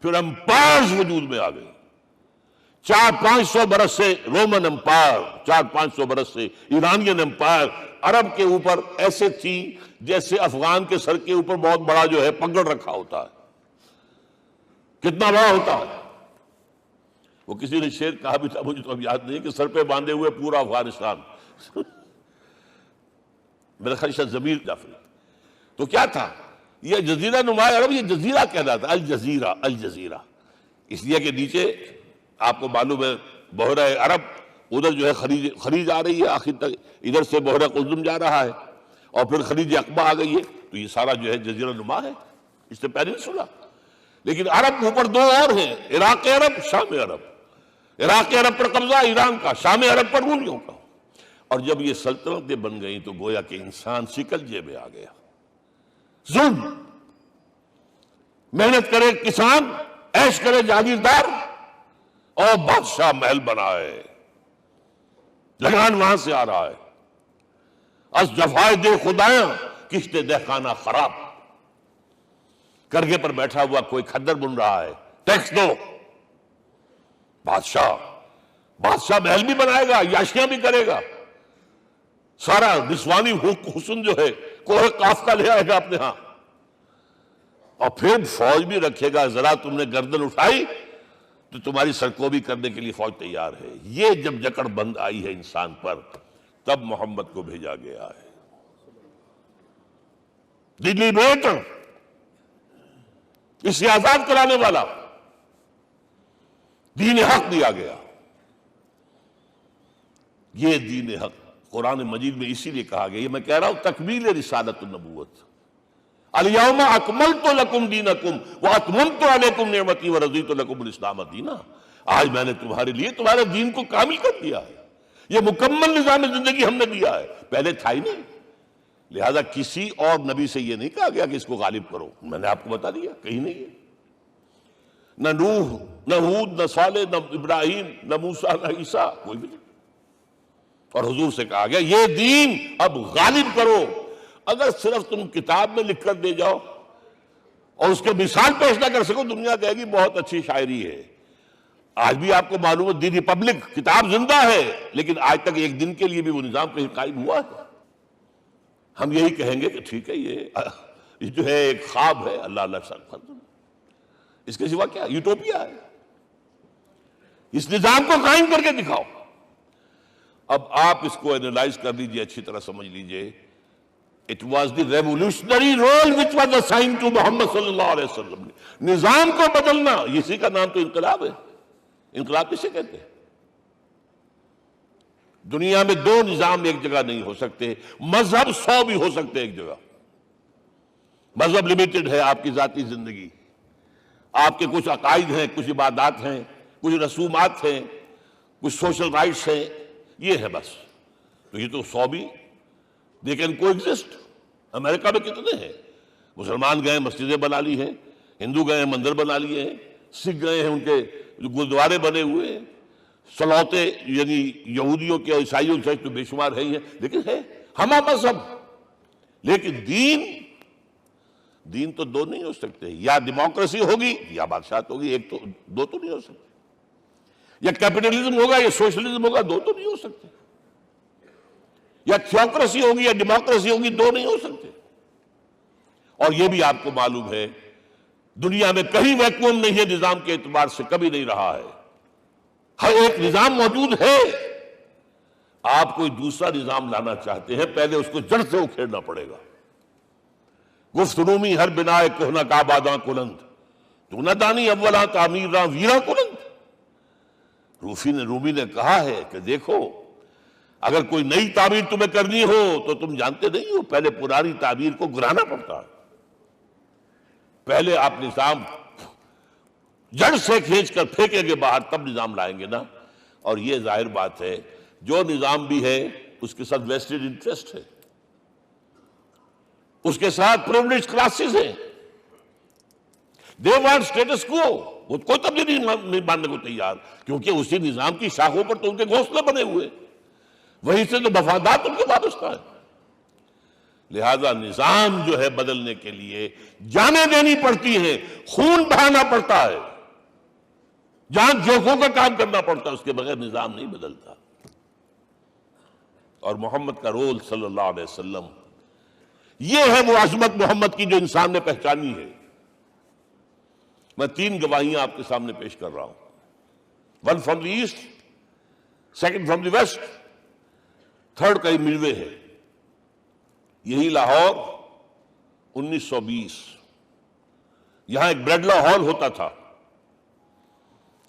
پھر امپائرز وجود میں آ گئے، 400-500 برس سے رومن امپائر، 400-500 برس سے ایرانین امپائر عرب کے اوپر ایسے تھی جیسے افغان کے سر کے اوپر بہت بڑا جو ہے پگڑ رکھا ہوتا ہے۔ کتنا بڑا ہوتا ہے؟ وہ کسی نے شعر کہا بھی تھا، مجھے تو اب یاد نہیں، کہ سر پہ باندھے ہوئے پورا افغانستان، میرا خیال شاید ضمیر جعفری۔ تو کیا تھا یہ جزیرہ نما عرب، یہ جزیرہ کہلاتا، الجزیرہ، الجزیرہ، اس لیے کہ نیچے آپ کو معلوم ہے بحیرہ عرب، ادھر جو ہے خلیج آ رہی ہے آخر تک، ادھر سے بحیرہ قلزم جا رہا ہے، اور پھر خلیج عقبہ آ گئی ہے، تو یہ سارا جو ہے جزیرہ نما ہے، اس سے پہلے نہیں سنا۔ لیکن عرب اوپر 2 اور ہیں، عراق عرب، شام عرب۔ عراق عرب پر قبضہ ایران کا، شام عرب پر رومیوں کا۔ اور جب یہ سلطنتیں بن گئیں تو گویا کہ انسان شکنجے میں آ گیا، ظلم، محنت کرے کسان، عیش کرے جاگیردار، اور بادشاہ محل بنائے، لگان وہاں سے آ رہا ہے، از جفائے دے خدایاں کشتے دہقانہ خراب، کرگے پر بیٹھا ہوا کوئی کھدر بن رہا ہے، ٹیکس دو، بادشاہ محل بھی بنائے گا، عیاشیاں بھی کرے گا، سارا نسوانی حسن جو ہے کوہ قاف کا لے آئے گا اپنے ہاں، اور پھر فوج بھی رکھے گا، ذرا تم نے گردن اٹھائی تو تمہاری سرکوبی کرنے کے لیے فوج تیار ہے۔ یہ جب جکڑ بند آئی ہے انسان پر، تب محمد کو بھیجا گیا ہے، دلی بیٹر، اسے آزاد کرانے والا، دین حق دیا گیا۔ یہ دین حق قرآن مجید میں اسی لیے کہا گیا، یہ میں کہہ رہا ہوں تکمیل رسالت النبوت، الیوم اکملت لکم دینکم واتممت علیکم نعمتی ورضیت لکم الاسلام دینا۔ آج میں نے تمہارے لیے تمہارے دین کو کامل کر دیا ہے، یہ مکمل نظام زندگی ہم نے دیا ہے، پہلے تھا ہی نہیں۔ لہذا کسی اور نبی سے یہ نہیں کہا گیا کہ اس کو غالب کرو، میں نے آپ کو بتا دیا کہیں نہیں ہے، نہ نوح، نہ ہود، نہ صالح، نہ ابراہیم، نہ موسیٰ، نہ عیسیٰ، کوئی بھی نہیں۔ اور حضور سے کہا گیا یہ دین اب غالب کرو۔ اگر صرف تم کتاب میں لکھ کر دے جاؤ اور اس کے مثال پیش نہ کر سکو، دنیا کہے گی بہت اچھی شاعری ہے، آج بھی آپ کو معلوم ہے دی ریپبلک کتاب زندہ ہے، لیکن آج تک ایک دن کے لیے بھی وہ نظام کہیں قائم ہوا ہے؟ ہم یہی کہیں گے کہ ٹھیک ہے، یہ جو ہے ایک خواب ہے، اللہ اللہ ساتھ، اس کے سوا کیا یوٹوپیا ہے؟ اس نظام کو قائم کر کے دکھاؤ۔ اب آپ اس کو اینالائز کر لیجئے، اچھی طرح سمجھ لیجئے۔ It was the revolutionary role which was assigned to محمد صلی اللہ علیہ وسلم۔ نظام کو بدلنا، اسی کا نام تو انقلاب ہے۔ انقلاب کسے کہتے ہیں؟ دنیا میں دو نظام ایک جگہ نہیں ہو سکتے، مذہب 100 بھی ہو سکتے ایک جگہ۔ مذہب لمیٹڈ ہے، آپ کی ذاتی زندگی، آپ کے کچھ عقائد ہیں، کچھ عبادات ہیں، کچھ رسومات ہیں، کچھ سوشل رائٹس ہیں، یہ ہے بس۔ تو یہ تو 100 بھی they can coexist۔ امریکہ میں کتنے ہیں؟ مسلمان گئے مسجدیں بنا لی ہیں، ہندو گئے ہیں مندر بنا لیے ہیں، سکھ گئے ہیں ان کے گردوارے بنے ہوئے ہیں، سلوتے یعنی یہودیوں کے اور عیسائیوں کے تو بے شمار ہے ہی ہیں، لیکن ہے ہمہ مذہب۔ لیکن دین تو دو نہیں ہو سکتے، یا ڈیموکریسی ہوگی یا بادشاہت ہوگی، ایک تو دو تو نہیں ہو سکتے۔ یا کیپٹلزم ہوگا یا سوشلزم ہوگا، دو تو نہیں ہو سکتے۔ یا تھیوکریسی ہوگی یا ڈیموکریسی ہوگی، دو نہیں ہو سکتے۔ اور یہ بھی آپ کو معلوم ہے دنیا میں کہیں ویکوم نہیں ہے، نظام کے اعتبار سے کبھی نہیں رہا ہے، ہر ایک نظام موجود ہے۔ آپ کوئی دوسرا نظام لانا چاہتے ہیں، پہلے اس کو جڑ سے اکھیڑنا پڑے گا۔ گفت رومی ہر بنائے کہنا کعباداں کلند، تو نہ دانی اولا تعمیر راں ویرا کلند۔ رومی نے کہا ہے کہ دیکھو، اگر کوئی نئی تعمیر تمہیں کرنی ہو تو تم جانتے نہیں ہو پہلے پرانی تعمیر کو گرانا پڑتا ہے، پہلے آپ نظام جڑ سے کھینچ کر پھینکیں گے باہر، تب نظام لائیں گے نا۔ اور یہ ظاہر بات ہے جو نظام بھی ہے اس کے ساتھ ویسٹڈ انٹرسٹ ہے، اس کے ساتھ پریولیج کلاسز ہیں، دے وانٹ اسٹیٹس کو، وہ کوئی تبدیلی نہیں ماننے کو تیار، کیونکہ اسی نظام کی شاخوں پر تو ان کے گھونسلے بنے ہوئے، وہیں سے تو مفادات ان کے وابستہ ہے۔ لہذا نظام جو ہے بدلنے کے لیے جانیں دینی پڑتی ہیں، خون بہانا پڑتا ہے، جان جوکھوں کا کام کرنا پڑتا ہے، اس کے بغیر نظام نہیں بدلتا۔ اور محمد کا رول صلی اللہ علیہ وسلم، یہ ہے وہ عظمت محمد کی جو انسان نے پہچانی ہے۔ میں 3 گواہیاں آپ کے سامنے پیش کر رہا ہوں، 1 from the east, 2 from the west, 3 کئی ملوے ہے۔ یہی لاہور 1920، یہاں ایک بریڈلا ہال ہوتا تھا،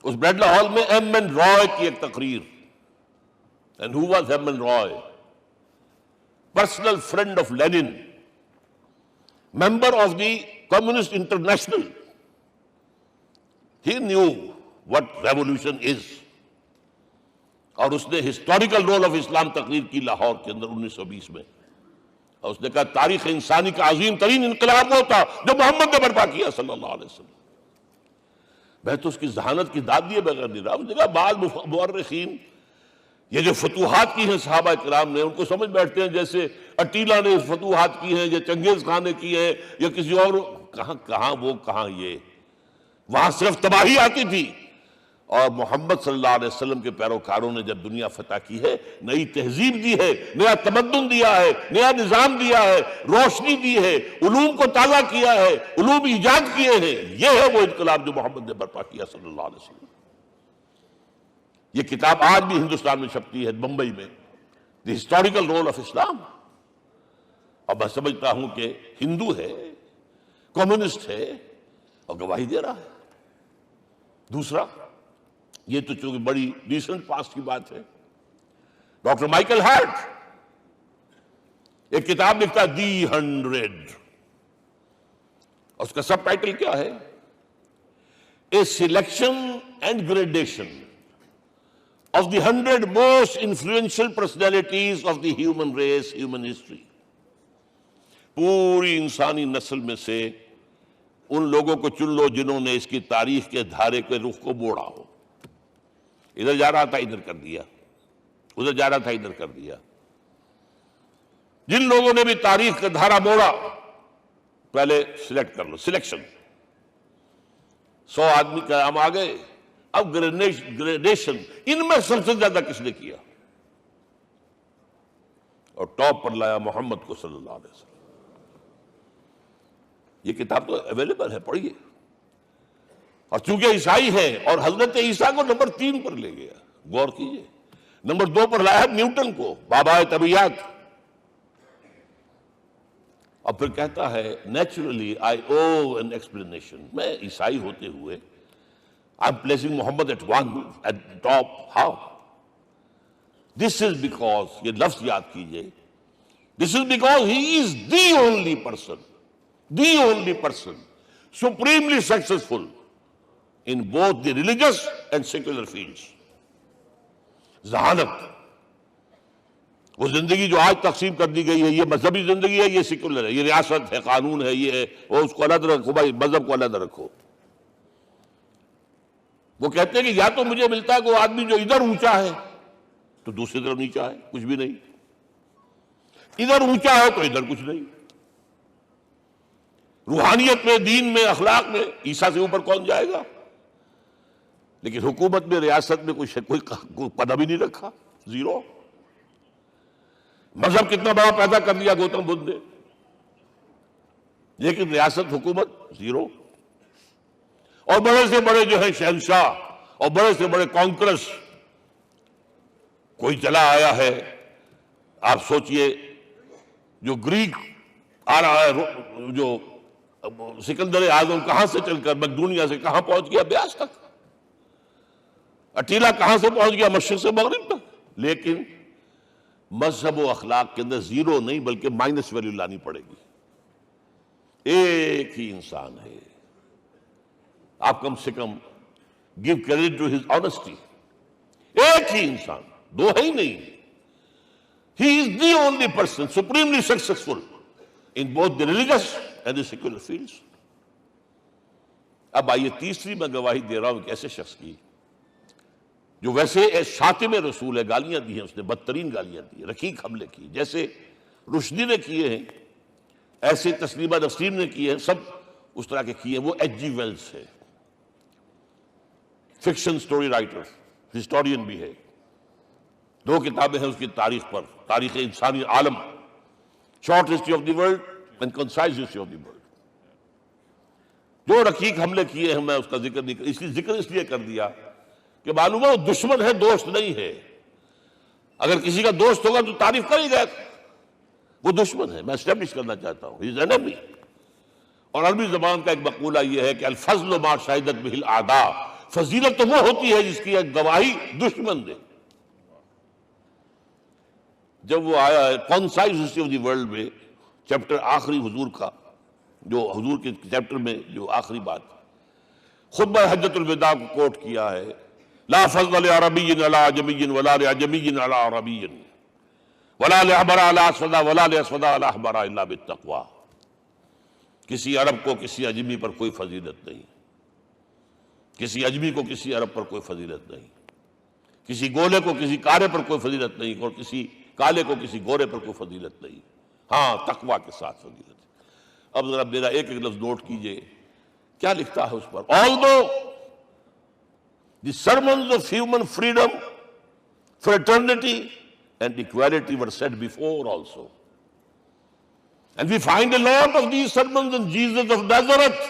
اس بریڈلا ہال میں ایم این رائے کی ایک تقریر۔ And who was M. N. Roy? Personal friend of Lenin, member of the Communist International. He knew what revolution is. اور اس نے ہسٹوریکل رول آف اسلام تقریر کی لاہور کے اندر 1920 میں، اور اس نے کہا تاریخ انسانی کا عظیم ترین انقلاب وہ تھا جو محمد نے برپا کیا صلی اللہ علیہ وسلم۔ میں تو اس کی ذہانت کی داد دیے بغیر نہیں رہا۔ اس نے کہا بعض مورخین یہ جو فتوحات کی ہیں صحابہ کرام نے، ان کو سمجھ بیٹھتے ہیں جیسے اٹیلا نے فتوحات کی ہیں یا چنگیز خان نے کی ہے یا کسی اور، کہاں وہ کہاں یہ، وہاں صرف تباہی آتی تھی۔ اور محمد صلی اللہ علیہ وسلم کے پیروکاروں نے جب دنیا فتح کی ہے، نئی تہذیب دی ہے، نیا تمدن دیا ہے، نیا نظام دیا ہے، روشنی دی ہے، علوم کو تازہ کیا ہے، علوم ایجاد کیے ہیں۔ یہ ہے وہ انقلاب جو محمد نے برپا کیا صلی اللہ علیہ وسلم۔ یہ کتاب آج بھی ہندوستان میں چھپتی ہے، بمبئی میں، دی ہسٹوریکل رول آف اسلام۔ اور میں سمجھتا ہوں کہ ہندو ہے، کمیونسٹ ہے اور گواہی دے رہا ہے۔ دوسرا، یہ تو چونکہ بڑی ریسنٹ پاسٹ کی بات ہے، ڈاکٹر مائیکل ہارٹ ایک کتاب لکھتا ہے دی 100، اس کا سب ٹائٹل کیا ہے؟ A selection and gradation of the 100 most influential personalities of the human race, human history۔ پوری انسانی نسل میں سے ان لوگوں کو چن لو جنہوں نے اس کی تاریخ کے دھارے کے رخ کو موڑا ہو۔ ادھر جا رہا تھا ادھر کر دیا، ادھر جا رہا تھا ادھر کر دیا۔ جن لوگوں نے بھی تاریخ کا دھارا موڑا، پہلے سلیکٹ کر لو، سلیکشن۔ 100 آدمی کا ہم آ گئے، اب گریڈیشن ان میں سب سے زیادہ کس نے کیا؟ اور ٹاپ پر لایا محمد کو صلی اللہ علیہ وسلم. یہ کتاب تو اویلیبل ہے، پڑھیے. اور چونکہ عیسائی ہے اور حضرت عیسیٰ کو نمبر 3 پر لے گیا، غور کیجئے. نمبر 2 پر لایا نیوٹن کو، بابا طبیعیات. اور پھر کہتا ہے naturally I owe an explanation. میں عیسائی ہوتے ہوئے I am placing Muhammad at one at top. How? This is because, یہ لفظ یاد کیجئے، this is because he is the only person supremely successful in both the religious and secular fields. ذہانت، وہ زندگی جو آج تقسیم کر دی گئی ہے، یہ مذہبی زندگی ہے، یہ سیکولر ہے، یہ ریاست ہے، قانون ہے، یہ ہے وہ، اس کو الگ رکھو بھائی، مذہب کو الگ رکھو. وہ کہتے ہیں کہ یا تو مجھے ملتا ہے کہ وہ آدمی جو ادھر اونچا ہے تو دوسری طرف نیچا ہے، کچھ بھی نہیں. ادھر اونچا ہے تو ادھر کچھ نہیں. روحانیت میں، دین میں، اخلاق میں عیسیٰ سے اوپر کون جائے گا؟ لیکن حکومت میں، ریاست میں کوئی پدہ بھی نہیں رکھا، زیرو. مذہب کتنا بڑا پیدا کر دیا گوتم بدھ نے، لیکن ریاست، حکومت زیرو. اور بڑے سے بڑے جو ہے شہنشاہ اور بڑے سے بڑے کانکرس کوئی چلا آیا ہے. آپ سوچئے جو گریک آ رہا ہے، جو سکندر اعظم کہاں سے چل کر مقدونیہ سے کہاں پہنچ گیا؟ بیاس تک. اٹیلا کہاں سے پہنچ گیا؟ مشرق سے مغرب تک. لیکن مذہب و اخلاق کے اندر زیرو نہیں بلکہ مائنس ویلیو لانی پڑے گی. ایک ہی انسان ہے، آپ کم سے کم give credit to his honesty. ایک ہی انسان، دو ہے ہی نہیں. He is the only person supremely successful in both the religious and the secular fields. اب آئیے تیسری میں گواہی دے رہا ہوں ایک ایسے شخص کی جو ویسے شاتم رسول ہے، گالیاں دی ہیں اس نے، بدترین گالیاں دی، رقیق حملے کی، جیسے رشدی نے کیے ہیں، ایسے تسلیمہ نسرین نے کیے ہیں، سب اس طرح کے کیے ہیں. وہ ایچ جی ویلز ہے، فکشن سٹوری رائٹر، ہسٹورین بھی ہے. 2 کتابیں ہیں اس کی تاریخ پر، تاریخ انسانی عالم، short history of the world and concise history of the world. جو رقیق حملے کیے ہیں میں اس کا ذکر نہیں اس لیے کر دیا کہ معلوم ہے وہ دشمن ہے، دوست نہیں ہے. اگر کسی کا دوست ہوگا تو تعریف کر ہی گا. وہ دشمن ہے، میں اسٹیبلش کرنا چاہتا ہوں. ہی از انیمی. اور عربی زبان کا ایک مقولہ یہ ہے کہ الفضل ما شہدت بہ الاعداء، فضیلت تو وہ ہوتی ہے جس کی گواہی دشمن دے. جب وہ آیا ہے concise history of the world میں، چیپٹر آخری حضور کا، جو حضور کے چیپٹر میں جو آخری بات خطبہ حجۃ الوداع کو کوٹ کیا ہے، لا فضل لعربی علی عجمی ولا لعجمی علی عربی ولا لأحمر علی اسود ولا لأسود علی احمر الا بالتقوی. کسی عرب کو کسی عجمی پر کوئی فضیلت نہیں، کسی عجمی کو کسی عرب پر کوئی فضیلت نہیں، کسی گولے کو کسی کارے پر کوئی فضیلت نہیں، اور کسی کالے کو کسی گورے پر کوئی فضیلت نہیں. ہاں، تقوی کے ساتھ فضیلت. اب ذرا میرا ایک ایک لفظ نوٹ کیجئے، کیا لکھتا ہے اس پر. Although the sermons of human freedom, fraternity and equality were said before also, and we find a lot of these sermons in Jesus of Nazareth,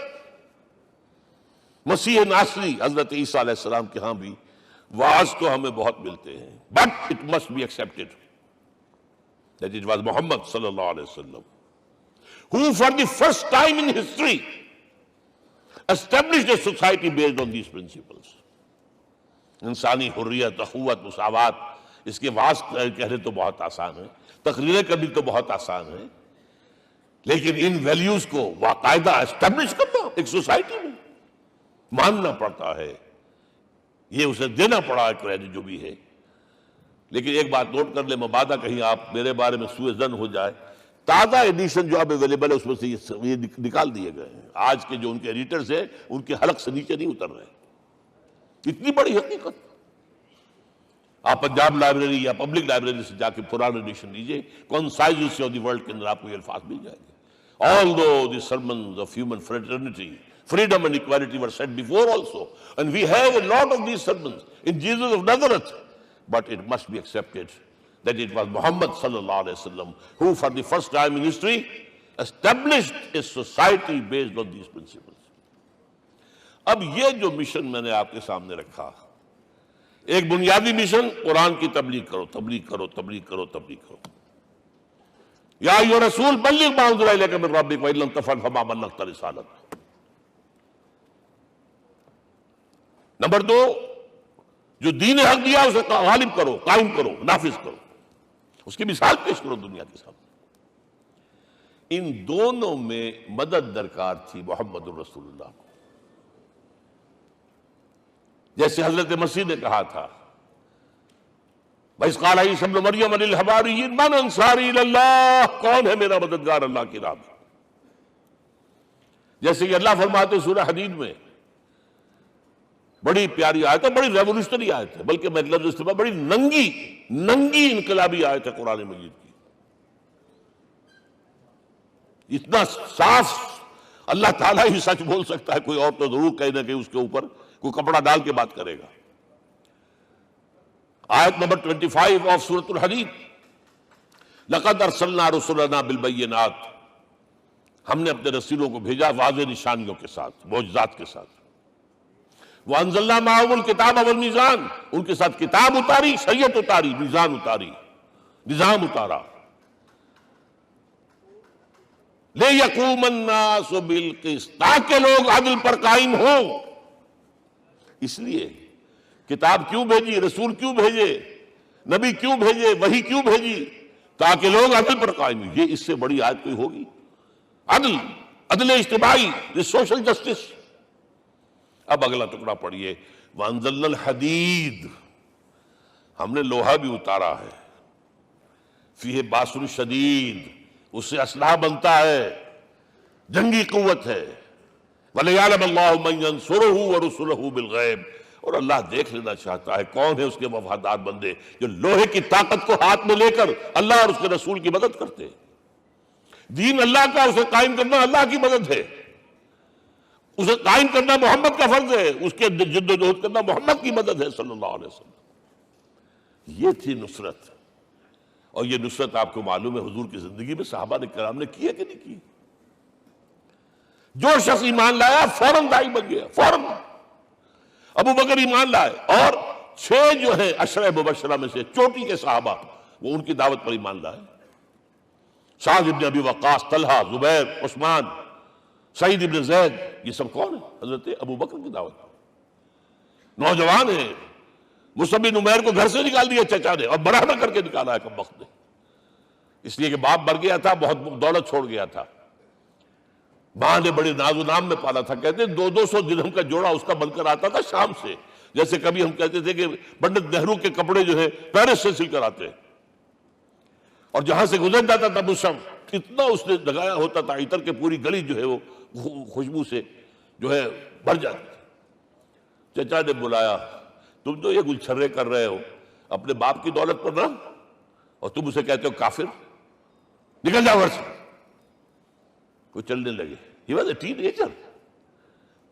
مسیح ناصری حضرت عیسیٰ علیہ السلام کے ہاں بھی واعظ تو ہمیں بہت ملتے ہیں. But it must be accepted that it was Muhammad sallallahu alaihi wasallam who for the first time in history established a society based on these principles. انسانی حریت، اخوت، مساوات، اس کے واعظ کہنے تو بہت آسان ہے، تقریریں کرنی تو بہت آسان ہے، لیکن ان ویلیوز کو باقاعدہ اسٹیبلش کرنا ایک سوسائٹی میں ماننا پڑتا ہے. یہ اسے دینا پڑا ہے کریڈٹ جو بھی ہے. لیکن ایک بات نوٹ کر لیں، مبادہ کہیں آپ میرے بارے میں سوء ظن ہو جائے، تازہ ایڈیشن جو اب اویلیبل ہے اس میں سے یہ نکال دیے گئے ہیں. آج کے جو ان کے ایڈیٹرز ہیں ان کے حلق سے نیچے نہیں اتر رہے. اتنی بڑی حقیقت. آپ پنجاب لائبریری یا پبلک لائبریری سے جا کے پرانا ایڈیشن لیجئے، concise history of the world کے اندر آپ کو یہ الفاظ مل جائیں گے. Although the sermons of human fraternity, Freedom and equality were said before also. And we have a lot of these sermons in Jesus of Nazareth. But it must be accepted that it was Muhammad sallallahu alaihi wasallam who for the first time in history established a society based on these principles. اب یہ جو mission میں نے آپ کے سامنے رکھا، ایک بنیادی مشن قرآن کی تبلیغ کرو، تبلیغ کرو، تبلیغ کرو، تبلیغ کرو. یا ایھا رسول بلغ ما انزل الیک من ربک وان لم تفعل فما بلغت رسالتہ. نمبر 2، جو دین حق دیا اسے غالب کرو، قائم کرو، نافذ کرو، اس کی مثال پیش کرو دنیا کے سامنے. ان دونوں میں مدد درکار تھی محمد الرسول اللہ کو. جیسے حضرت مسیح نے کہا تھا، وَإِذْ قَالَ عِيسَىٰ ابْنُ مَرْيَمَ لِلْحَوَارِيِّينَ مَنْ أَنصَارِي إِلَى اللَّهِ، کون ہے میرا مددگار اللہ کی راہ میں. جیسے کہ اللہ فرماتے سورہ حدید میں، بڑی پیاری آیت ہے، بڑی ریولوشنری آیت ہے، بلکہ میں لفظ استعمال، بڑی ننگی انقلابی آیت ہے قرآن مجید کی. اتنا صاف اللہ تعالیٰ ہی سچ بول سکتا ہے، کوئی اور تو ضرور کہیں نہ کہیں اس کے اوپر کوئی کپڑا ڈال کے بات کرے گا. آیت نمبر 25 آف سورۃ الحدید، لَقَدْ أَرْسَلْنَا رُسُلَنَا بِالْبَيِّنَاتِ، ہم نے اپنے رسولوں کو بھیجا واضح نشانیوں کے ساتھ، معجزات کے ساتھ. وَأَنزَلْنَا مَعَهُمُ الْكِتَابَ وَالْمِيزَانَ، ان کے ساتھ کتاب اتاری، شریعت اتاری، میزان اتاری، نظام اتارا. لِيَقُومَ النَّاسُ بِالْقِسْطِ، تاکہ لوگ عدل پر قائم ہوں. اس لیے کتاب کیوں بھیجی، رسول کیوں بھیجے، نبی کیوں بھیجے، وحی کیوں بھیجی؟ تاکہ لوگ عدل پر قائم ہوں. یہ اس سے بڑی آیت کوئی ہوگی؟ عدل اجتماعی، سوشل جسٹس. اب اگلا ٹکڑا پڑھیے، وَأَنزَلْنَا الْحَدِيدَ، ہم نے لوہا بھی اتارا ہے، فیہ باس شدید، اس سے اسلحہ بنتا ہے، جنگی قوت ہے. وَلِيَعْلَمَ اللَّهُ مَن يَنصُرُهُ وَرُسُلَهُ بِالْغَيْبِ، اور اللہ دیکھ لینا چاہتا ہے کون ہے اس کے وفادار بندے جو لوہے کی طاقت کو ہاتھ میں لے کر اللہ اور اس کے رسول کی مدد کرتے ہیں. دین اللہ کا، اسے قائم کرنا اللہ کی مدد ہے، اسے قائم کرنا محمد کا فرض ہے، اس کے جد و جہد کرنا محمد کی مدد ہے صلی اللہ علیہ وسلم. یہ تھی نصرت. اور یہ نصرت آپ کو معلوم ہے حضور کی زندگی میں صحابہ نے کرام نے کی ہے کہ نہیں کی؟ جو شخص ایمان لایا فوراً داعی بن گیا، فوراً. ابو بکر ایمان لائے، اور 6 جو ہیں عشرہ مبشرہ میں سے چوٹی کے صحابہ، وہ ان کی دعوت پر ایمان لائے. سعد ابن ابی وقاص، طلحہ، زبیر، عثمان، سعید ابن زید، یہ سب کون ہیں؟ حضرت ابو بکر کی دعوت. نوجوان ہیں. مصعب بن عمیر کو گھر سے نکال دیا چچا نے، اور بڑا نہ کر کے نکالا ہے کم وقت نے، اس لیے کہ باپ مر گیا تھا، بہت دولت چھوڑ گیا تھا. ماں نے بڑے ناز و نام میں پالا تھا. کہتے 200 درہم کا جوڑا اس کا بن کر آتا تھا شام سے. جیسے کبھی ہم کہتے تھے کہ پنڈت نہرو کے کپڑے جو ہے پیرس سے سل کر آتے ہیں، اور جہاں سے گزر جاتا تھا مصعب، اتنا اس نے لگایا ہوتا تھا عطر کے پوری گلی جو ہے وہ خوشبو سے جو ہے بھر جاتی تھی. چچا نے بلایا، تم تو یہ گلچھرے کر رہے ہو اپنے باپ کی دولت پر نہ، اور تم اسے کہتے ہو کافر، نکل جاؤ گھر سے. وہ چلنے لگے. He was a teenager.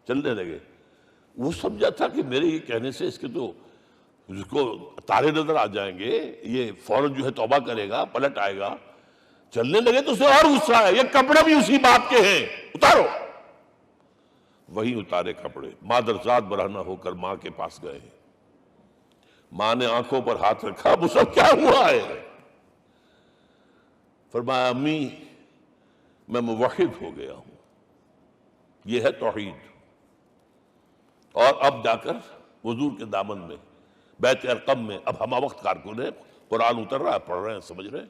چلنے لگے. وہ سمجھا تھا کہ میرے یہ کہنے سے اس کے تو اس کو تارے نظر آ جائیں گے، یہ فوراً جو ہے توبہ کرے گا، پلٹ آئے گا. چلنے لگے تو اسے اور غصہ آیا، یہ کپڑے بھی اسی باپ کے ہیں، اتارو. وہی اتارے کپڑے، مادرزاد برہنہ ہو کر ماں کے پاس گئے. ماں نے آنکھوں پر ہاتھ رکھا، مصعب کیا ہوا ہے؟ فرمایا امی میں موحد ہو گیا ہوں. یہ ہے توحید. اور اب جا کر حضور کے دامن میں بیت ارقم میں اب ہمہ وقت کارکن ہے، قرآن اتر رہا ہے، پڑھ رہے ہیں، سمجھ رہے ہیں،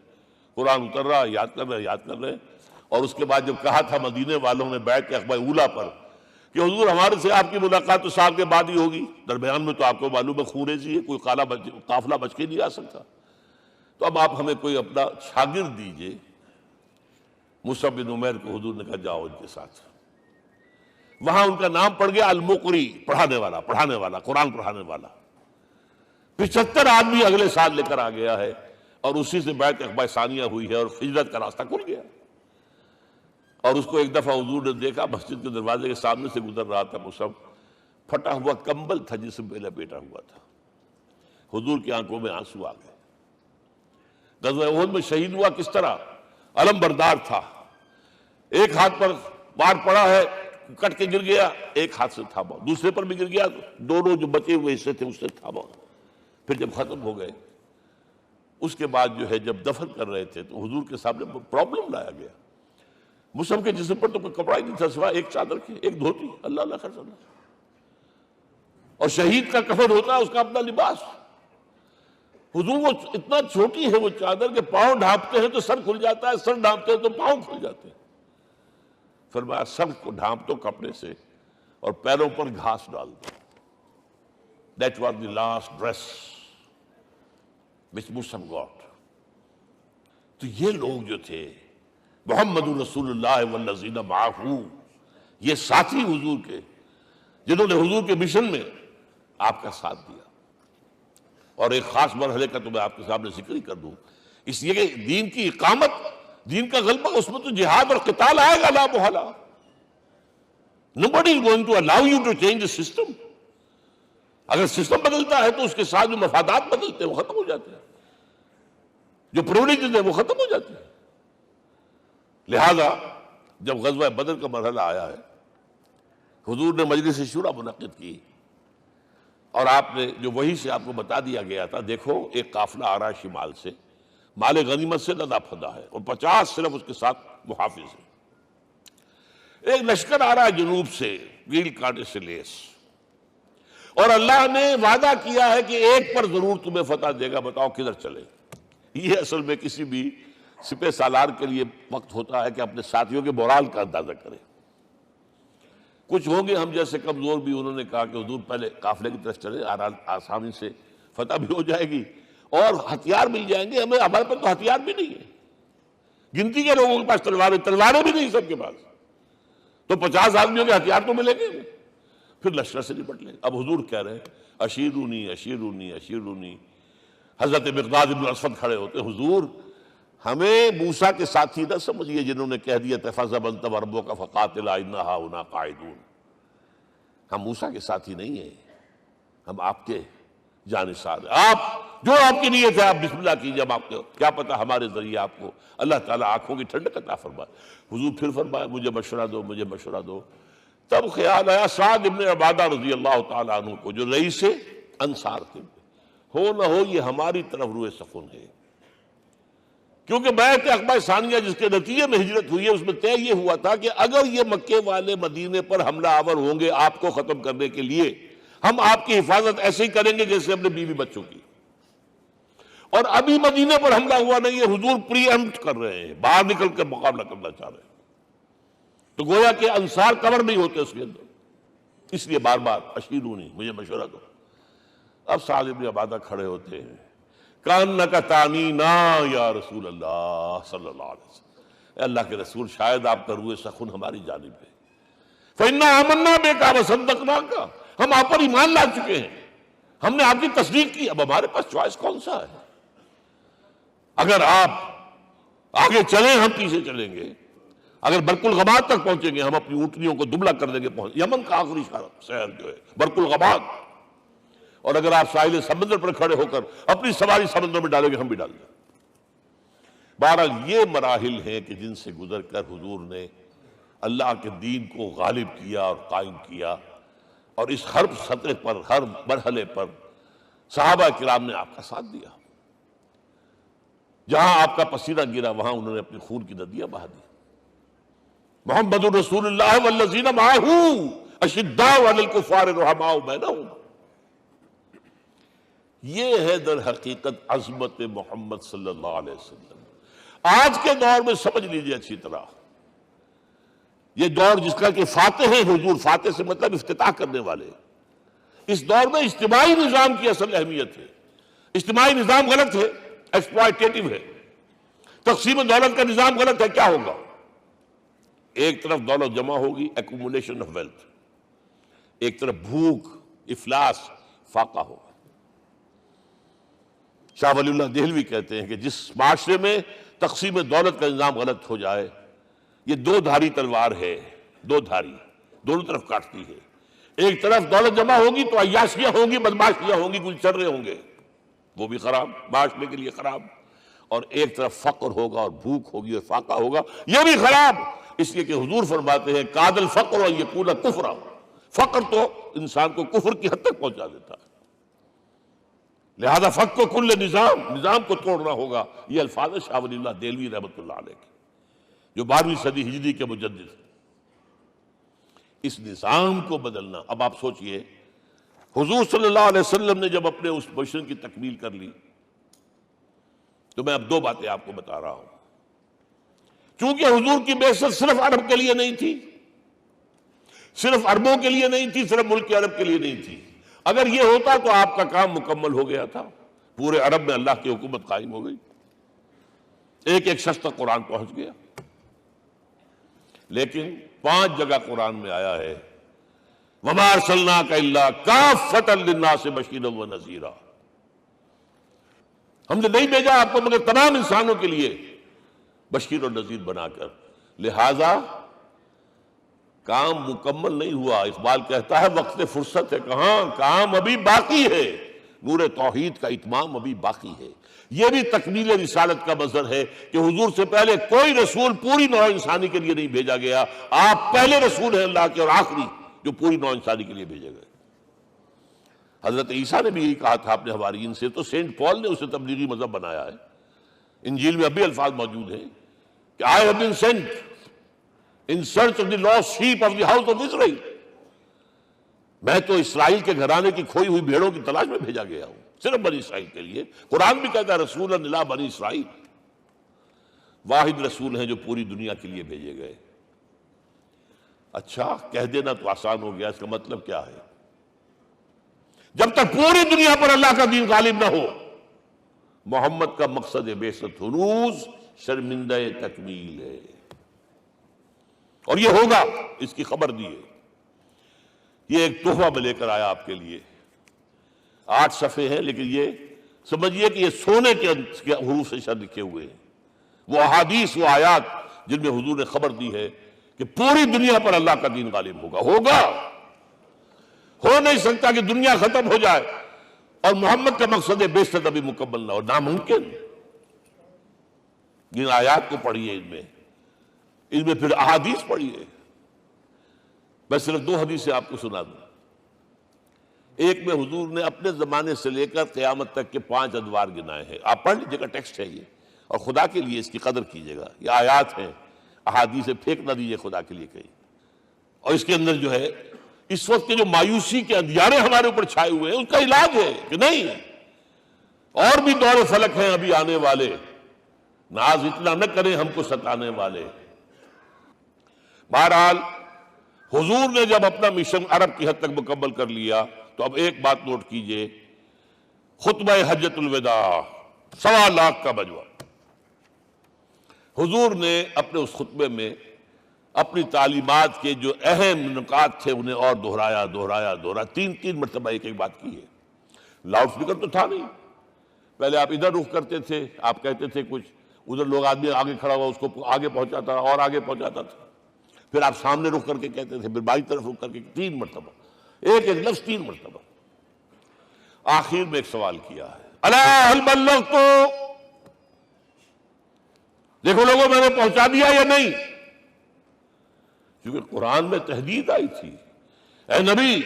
قرآن اتر رہا ہے، یاد کر رہے ہیں. اور اس کے بعد جب کہا تھا مدینے والوں نے بیت عقبہ اولیٰ پر کہ حضور ہمارے سے آپ کی ملاقات تو سال کے بعد ہی ہوگی، درمیان میں تو آپ کو معلوم ہے خون ریزی ہے، کوئی قافلہ بچ کے نہیں آ سکتا، تو اب آپ ہمیں کوئی اپنا شاگرد دیجئے. مصعب بن عمیر کو حضور نے کہا جاؤ ان کے ساتھ. وہاں ان کا نام پڑ گیا المقری، پڑھانے والا، قرآن پڑھانے والا. 75 آدمی اگلے سال لے کر آ گیا ہے، اور اسی سے بیعت عقبہ ثانیہ ہوئی ہے، اور ہجرت کا راستہ کھل گیا. اور اس کو ایک دفعہ حضور نے دیکھا، مسجد کے دروازے کے سامنے سے گزر رہا تھا مصعب، پھٹا ہوا کمبل تھا جس میں لپیٹا ہوا تھا، حضور کی آنکھوں میں آنسو آ گئے۔ غزوہ احد میں شہید ہوا کس طرح؟ علم بردار تھا، ایک ہاتھ پر وار پڑا ہے، کٹ کے گر گیا، ایک ہاتھ سے تھاما، دوسرے پر بھی گر گیا، دونوں جو بچے ہوئے حصے تھے اس سے تھاما۔ پھر جب ختم ہو گئے، اس کے بعد جو ہے جب دفن کر رہے تھے تو حضور کے سامنے پرابلم لایا گیا۔ مصعب کے جسم پر تو کوئی کپڑا ہی نہیں تھا سوائے ایک چادر کے، ایک دھوتی، اللہ اللہ خیر اللہ۔ اور شہید کا کفن ہوتا ہے اس کا اپنا لباس، حضور وہ اتنا چھوٹی ہے وہ چادر کہ پاؤں ڈھانپتے ہیں تو سر کھل جاتا ہے، سر ڈھانپتے ہیں تو پاؤں کھل جاتے ہیں۔ فرمایا سر کو ڈھانپ دو کپڑے سے اور پیروں پر گھاس ڈال دو۔ That was the last dress which Musab got۔ تو یہ لوگ جو تھے محمد رسول اللہ والذین معہ، یہ ساتھی حضور کے جنہوں نے حضور کے مشن میں آپ کا ساتھ دیا۔ اور ایک خاص مرحلے کا تو میں آپ کے سامنے ذکر ہی کر دوں، اس لیے کہ دین کی اقامت، دین کا غلبہ، اس میں تو جہاد اور قتال آئے گا لا محالہ۔ Nobody is going to allow you to change the system۔ اگر سسٹم بدلتا ہے تو اس کے ساتھ جو مفادات بدلتے ہیں وہ ختم ہو جاتے ہیں، جو پرولیجز ہیں وہ ختم ہو جاتے ہیں۔ لہذا جب غزوہ بدر کا مرحلہ آیا ہے، حضور نے مجلس شورا منعقد کی، اور آپ نے جو وہی سے آپ کو بتا دیا گیا تھا، دیکھو ایک قافلہ آ رہا ہے شمال سے، مال غنیمت سے لدا پھدا ہے، اور 50 صرف اس کے ساتھ محافظ ہیں۔ ایک لشکر آ رہا ہے جنوب سے، گیل کانٹے سے لیس، اور اللہ نے وعدہ کیا ہے کہ ایک پر ضرور تمہیں فتح دے گا، بتاؤ کدھر چلے۔ یہ اصل میں کسی بھی سپہ سالار کے لیے وقت ہوتا ہے کہ اپنے ساتھیوں کے مورال کا اندازہ کرے۔ کچھ ہوں گے ہم جیسے کمزور بھی، انہوں نے کہا کہ حضور پہلے قافلے کی طرف چلے، آسانی سے فتح بھی ہو جائے گی اور ہتھیار مل جائیں گے ہمیں، ہمارے پاس تو ہتھیار بھی نہیں ہے، گنتی کے لوگوں کے پاس تلواریں بھی نہیں سب کے پاس، تو 50 آدمیوں کے ہتھیار تو ملیں گے، پھر لشکر سے نپٹ لیں۔ اب حضور کہہ رہے ہیں اشیرونی اشیرونی اشیرونی، حضرت مقداد بن اسود کھڑے ہوتے، حضور ہمیں موسیٰ کے ساتھی نہ سمجھیے جنہوں نے کہہ دیا فَاذْهَبْ أَنْتَ وَرَبُّكَ فَقَاتِلَا إِنَّا هَاهُنَا قَاعِدُونَ۔ ہم موسیٰ کے ساتھی نہیں ہیں، ہم آپ کے جانثار ہیں، آپ جو آپ کی نیت ہے آپ بسم اللہ کیجئے، ہم آپ کو کیا پتہ ہمارے ذریعے آپ کو اللہ تعالیٰ آنکھوں کی ٹھنڈک عطا فرمائے۔ حضور پھر فرمائے مجھے مشورہ دو، مجھے مشورہ دو۔ تب خیال آیا سعد ابن عبادہ رضی اللہ تعالیٰ عنہ کو، جو رئیس انصار تھے، ہو نہ ہو یہ ہماری طرف روئے سخن ہے، کیونکہ بیعت عقبہ ثانیہ جس کے نتیجے میں ہجرت ہوئی ہے اس میں طے یہ ہوا تھا کہ اگر یہ مکے والے مدینے پر حملہ آور ہوں گے آپ کو ختم کرنے کے لیے، ہم آپ کی حفاظت ایسے ہی کریں گے جیسے اپنے بیوی بچوں کی۔ اور ابھی مدینے پر حملہ ہوا نہیں ہے، حضور پری ایمپٹ کر رہے ہیں، باہر نکل کر مقابلہ کرنا چاہ رہے ہیں، تو گویا کہ انصار کور نہیں ہوتے اس کے اندر، اس لیے بار بار اشیرونی، مجھے مشورہ دو۔ اب سعد بن عبادہ کھڑے ہوتے ہیں، کأنک تعنینا یا رسول اللہ صلی اللہ علیہ وسلم، اے اللہ کے رسول شاید آپ کا روئے سخن ہماری جانب ہے، فإنا آمنا بک وصدقناک، ہم آپ پر ایمان لا چکے ہیں، ہم نے آپ کی تصدیق کی، اب ہمارے پاس چوائس کون سا ہے؟ اگر آپ آگے چلیں ہم پیچھے چلیں گے، اگر برق الغماد تک پہنچیں گے ہم اپنی اونٹنیوں کو دبلا کر دیں گے، یمن کا آخری شہر جو ہے برق الغماد، اور اگر آپ ساحل سمندر پر کھڑے ہو کر اپنی سواری سمندر میں ڈالیں گے ہم بھی ڈال دیں۔ بہرحال یہ مراحل ہیں کہ جن سے گزر کر حضور نے اللہ کے دین کو غالب کیا اور قائم کیا، اور اس ہر سطح پر، ہر مرحلے پر صحابہ کرام نے آپ کا ساتھ دیا، جہاں آپ کا پسینہ گرا وہاں انہوں نے اپنی خون کی ندیاں بہا دی۔ محمد رسول اللہ والذین معہ اشداء علی الکفار رحماء بینہم، یہ ہے در حقیقت عظمت محمد صلی اللہ علیہ وسلم۔ آج کے دور میں سمجھ لیجئے اچھی طرح، یہ دور جس کا کہ فاتح ہیں حضور، فاتح سے مطلب افتتاح کرنے والے، اس دور میں اجتماعی نظام کی اصل اہمیت ہے۔ اجتماعی نظام غلط ہے، ایکسپلائٹیٹو ہے، تقسیم دولت کا نظام غلط ہے، کیا ہوگا؟ ایک طرف دولت جمع ہوگی، ایکومولیشن آف ویلتھ، ایک طرف بھوک، افلاس، فاقہ ہوگا۔ شاہ ولی اللہ دہلوی کہتے ہیں کہ جس معاشرے میں تقسیم دولت کا نظام غلط ہو جائے یہ دو دھاری تلوار ہے، دو دھاری، دونوں طرف کاٹتی ہے۔ ایک طرف دولت جمع ہوگی تو عیاشیاں ہوں گی، بدماشیاں ہوں گی، گلچرے ہوں گے، وہ بھی خراب، معاشرے کے لیے خراب۔ اور ایک طرف فقر ہوگا اور بھوک ہوگی اور فاقہ ہوگا، یہ بھی خراب۔ اس لیے کہ حضور فرماتے ہیں کاد الفقر ان یکون کفرا، فقر تو انسان کو کفر کی حد تک پہنچا دیتا ہے، لہذا فقر کو کل نظام کو توڑنا ہوگا۔ یہ الفاظ ہے شاہ ولی اللہ دہلوی رحمۃ اللہ علیہ کے، جو 12ویں صدی ہجری کے مجدد ہیں۔ اس نظام کو بدلنا، اب آپ سوچئے حضور صلی اللہ علیہ وسلم نے جب اپنے اس مشن کی تکمیل کر لی تو میں اب دو باتیں آپ کو بتا رہا ہوں۔ چونکہ حضور کی بعثت صرف عرب کے لیے نہیں تھی، صرف عربوں کے لیے نہیں تھی، صرف ملک عرب کے لیے نہیں تھی۔ اگر یہ ہوتا تو آپ کا کام مکمل ہو گیا تھا، پورے عرب میں اللہ کی حکومت قائم ہو گئی، ایک ایک شخص تک قرآن پہنچ گیا۔ لیکن 5 جگہ قرآن میں آیا ہے وَمَا أَرْسَلْنَاكَ إِلَّا كَافَّةً لِلنَّاسِ بَشِيرًا وَنَذِيرًا، ہم نے نہیں بھیجا آپ کو مگر تمام انسانوں کے لیے بشیر اور نذیر بنا کر۔ لہذا کام مکمل نہیں ہوا۔ اقبال کہتا ہے وقت فرصت ہے کہاں، کام ابھی باقی ہے، نور توحید کا اتمام ابھی باقی ہے۔ یہ بھی تکمیل رسالت کا مظہر ہے کہ حضور سے پہلے کوئی رسول پوری نوع انسانی کے لیے نہیں بھیجا گیا، آپ پہلے رسول ہیں اللہ کے اور آخری جو پوری نوع انسانی کے لیے بھیجے گئے۔ حضرت عیسیٰ نے بھی یہی کہا تھا اپنے حواریین سے، تو سینٹ پال نے اسے تبلیغی مذہب بنایا ہے۔ انجیل میں ابھی الفاظ موجود ہیں کہ I have been sent in search of the lost sheep of the house of Israel، میں تو اسرائیل کے گھرانے کی کھوئی ہوئی بھیڑوں کی تلاش میں بھیجا گیا ہوں، صرف بنی اسرائیل کے لیے۔ قرآن بھی کہتا ہے رسول اللہ بنی اسرائیل، واحد رسول ہیں جو پوری دنیا کے لیے بھیجے گئے۔ اچھا کہہ دینا تو آسان ہو گیا، اس کا مطلب کیا ہے؟ جب تک پوری دنیا پر اللہ کا دین غالب نہ ہو، محمد کا مقصد بعثت ہنوز شرمندہ تکمیل ہے، اور یہ ہوگا، اس کی خبر دی ہے۔ یہ ایک تحفہ میں لے کر آیا آپ کے لیے، 8 صفحے ہیں، لیکن یہ سمجھیے کہ یہ سونے کے حروف سے شر لکھے ہوئے ہیں، وہ احادیث، وہ آیات جن میں حضور نے خبر دی ہے کہ پوری دنیا پر اللہ کا دین غالب ہوگا۔ ہو نہیں سکتا کہ دنیا ختم ہو جائے اور محمد کا مقصد بعثت ابھی مکمل نہ ہو، ناممکن۔ ان آیات کو پڑھیے، ان میں پھر احادیث پڑھیے۔ میں صرف 2 حدیثیں آپ کو سنا دوں۔ ایک میں حضور نے اپنے زمانے سے لے کر قیامت تک کے 5 ادوار گنائے ہیں، آپ پڑھ لیجیے گا، ٹیکسٹ ہے یہ، اور خدا کے لیے اس کی قدر کیجیے گا۔ یہ آیات ہیں، احادیث پھینک نہ دیجیے خدا کے لیے کہیں۔ اور اس کے اندر جو ہے اس وقت کے جو مایوسی کے اندھیارے ہمارے اوپر چھائے ہوئے ہیں، اس کا علاج ہے کہ نہیں، اور بھی دور فلک ہیں ابھی آنے والے، ناز اتنا نہ کریں ہم کو ستانے والے۔ بہرحال حضور نے جب اپنا مشن عرب کی حد تک مکمل کر لیا تو اب ایک بات نوٹ کیجئے، خطبہ حجۃ الوداع 1.25 لاکھ کا بجوا، حضور نے اپنے اس خطبے میں اپنی تعلیمات کے جو اہم نکات تھے انہیں اور دہرایا 3 مرتبہ ایک بات کی ہے۔ لاؤڈ سپیکر تو تھا نہیں، پہلے آپ ادھر رخ کرتے تھے، آپ کہتے تھے کچھ، ادھر لوگ آدمی آگے کھڑا ہوا اس کو آگے پہنچاتا اور آگے پہنچاتا تھا، پھر آپ سامنے رخ کر کے کہتے تھے، پھر بائیں طرف رخ کر کے 3 مرتبہ، ایک لفظ 3 مرتبہ۔ آخر میں ایک سوال کیا ہے، الا هل بلغت، دیکھو لوگوں میں نے پہنچا دیا یا نہیں؟ کیونکہ قرآن میں تحدید آئی تھی، اے نبی،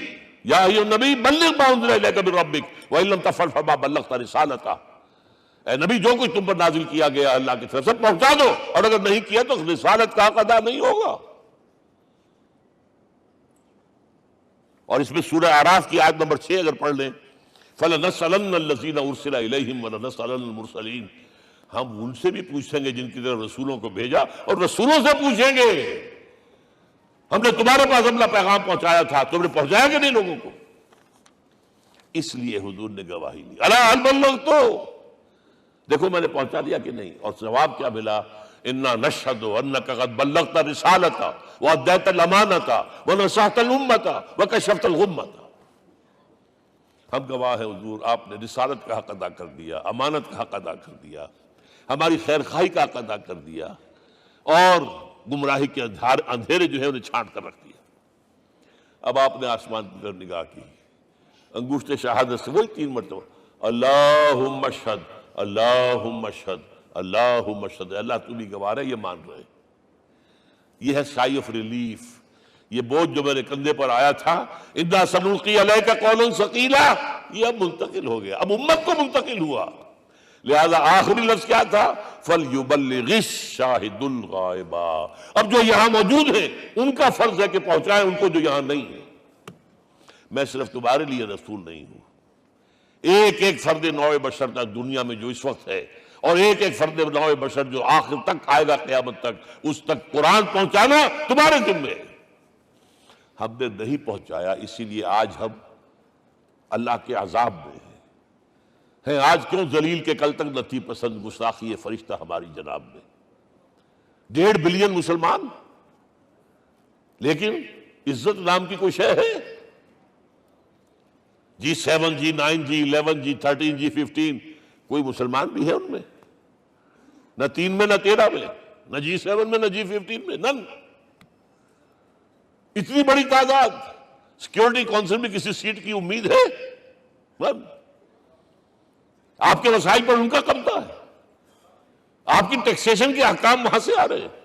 یا ایھا النبی بلغ ما انزل الیک من ربک وان لم تفعل فما بلغت رسالتہ، اے نبی جو کچھ تم پر نازل کیا گیا اللہ کی طرف سے پہنچا دو، اور اگر نہیں کیا تو رسالت کا حق ادا نہیں ہوگا۔ اور اس میں سورہ اعراف کی آیت نمبر 6 اگر پڑھ لیں، فَلَنَسْأَلَنَّ الَّذِينَ أُرْسِلَ إِلَيْهِمْ وَلَنَسْأَلَنَّ الْمُرْسَلِينَ، ہم ان سے بھی پوچھیں گے جن کی طرف رسولوں کو بھیجا، اور رسولوں سے پوچھیں گے ہم نے تمہارے پاس اپنا پیغام پہنچایا تھا، تم نے پہنچایا کہ نہیں لوگوں کو؟ اس لیے حضور نے گواہی لی، الا هل بلغت، دیکھو میں نے پہنچا دیا کہ نہیں؟ اور جواب کیا ملا؟ انا نشہد انک قد بلغت رسالۃ وادیت الامانۃ ونصحت الامۃ وکشفت الغمۃ، ہم گواہ ہیں حضور آپ نے رسالت کا حق ادا کر دیا، امانت کا حق ادا کر دیا، ہماری خیر خواہی کا حق ادا کر دیا، اور گمراہی کے اندھیرے جو ہے انہیں چھانٹ کر رکھ دیا۔ اب آپ نے آسمان کی طرف نگاہ کی، انگشت شہادت سے وہی 3 مرتبہ اللہم اشہد اللہم اشہد اللہم اشہد، اللہ تو بھی گواہ ہے، یہ مان رہے۔ یہ ہے سائی آف ریلیف، یہ بوجھ جو میرے کندھے پر آیا تھا اِنَّا سَنُلْقِي عَلَيْكَ قَوْلًا ثَقِيلًا، یہ اب منتقل ہو گیا، اب امت کو منتقل ہوا۔ لہذا آخری لفظ کیا تھا؟ فَلْيُبَلِّغِ الشَّاهِدُ الْغَائِبَ، اب جو یہاں موجود ہیں ان کا فرض ہے کہ پہنچائیں ان کو جو یہاں نہیں ہے۔ میں صرف تمہارے لیے رسول نہیں ہوں، ایک ایک فرد نوع بشر تک دنیا میں جو اس وقت ہے، اور ایک ایک فرد نوع بشر جو آخر تک آئے گا قیامت تک، اس تک قرآن پہنچانا تمہارے ذمہ ہے۔ ہم نے نہیں پہنچایا، اسی لیے آج ہم اللہ کے عذاب میں ہیں۔ آج کیوں ذلیل کے کل تک نہ تھی پسند گستاخی فرشتہ ہماری جناب میں؟ 1.5 بلین مسلمان، لیکن عزت نام کی کوئی شے ہے؟ G7 G9 G11 G13 G15 کوئی مسلمان بھی ہے ان میں؟ نہ 3 میں نہ 13 میں، نہ G7 میں نہ G15 میں، نن۔ اتنی بڑی تعداد، سیکیورٹی کونسل میں کسی سیٹ کی امید ہے؟ نن۔ آپ کے وسائل پر ان کا قبضہ ہے، آپ کی ٹیکسیشن کے احکام وہاں سے آ رہے ہیں۔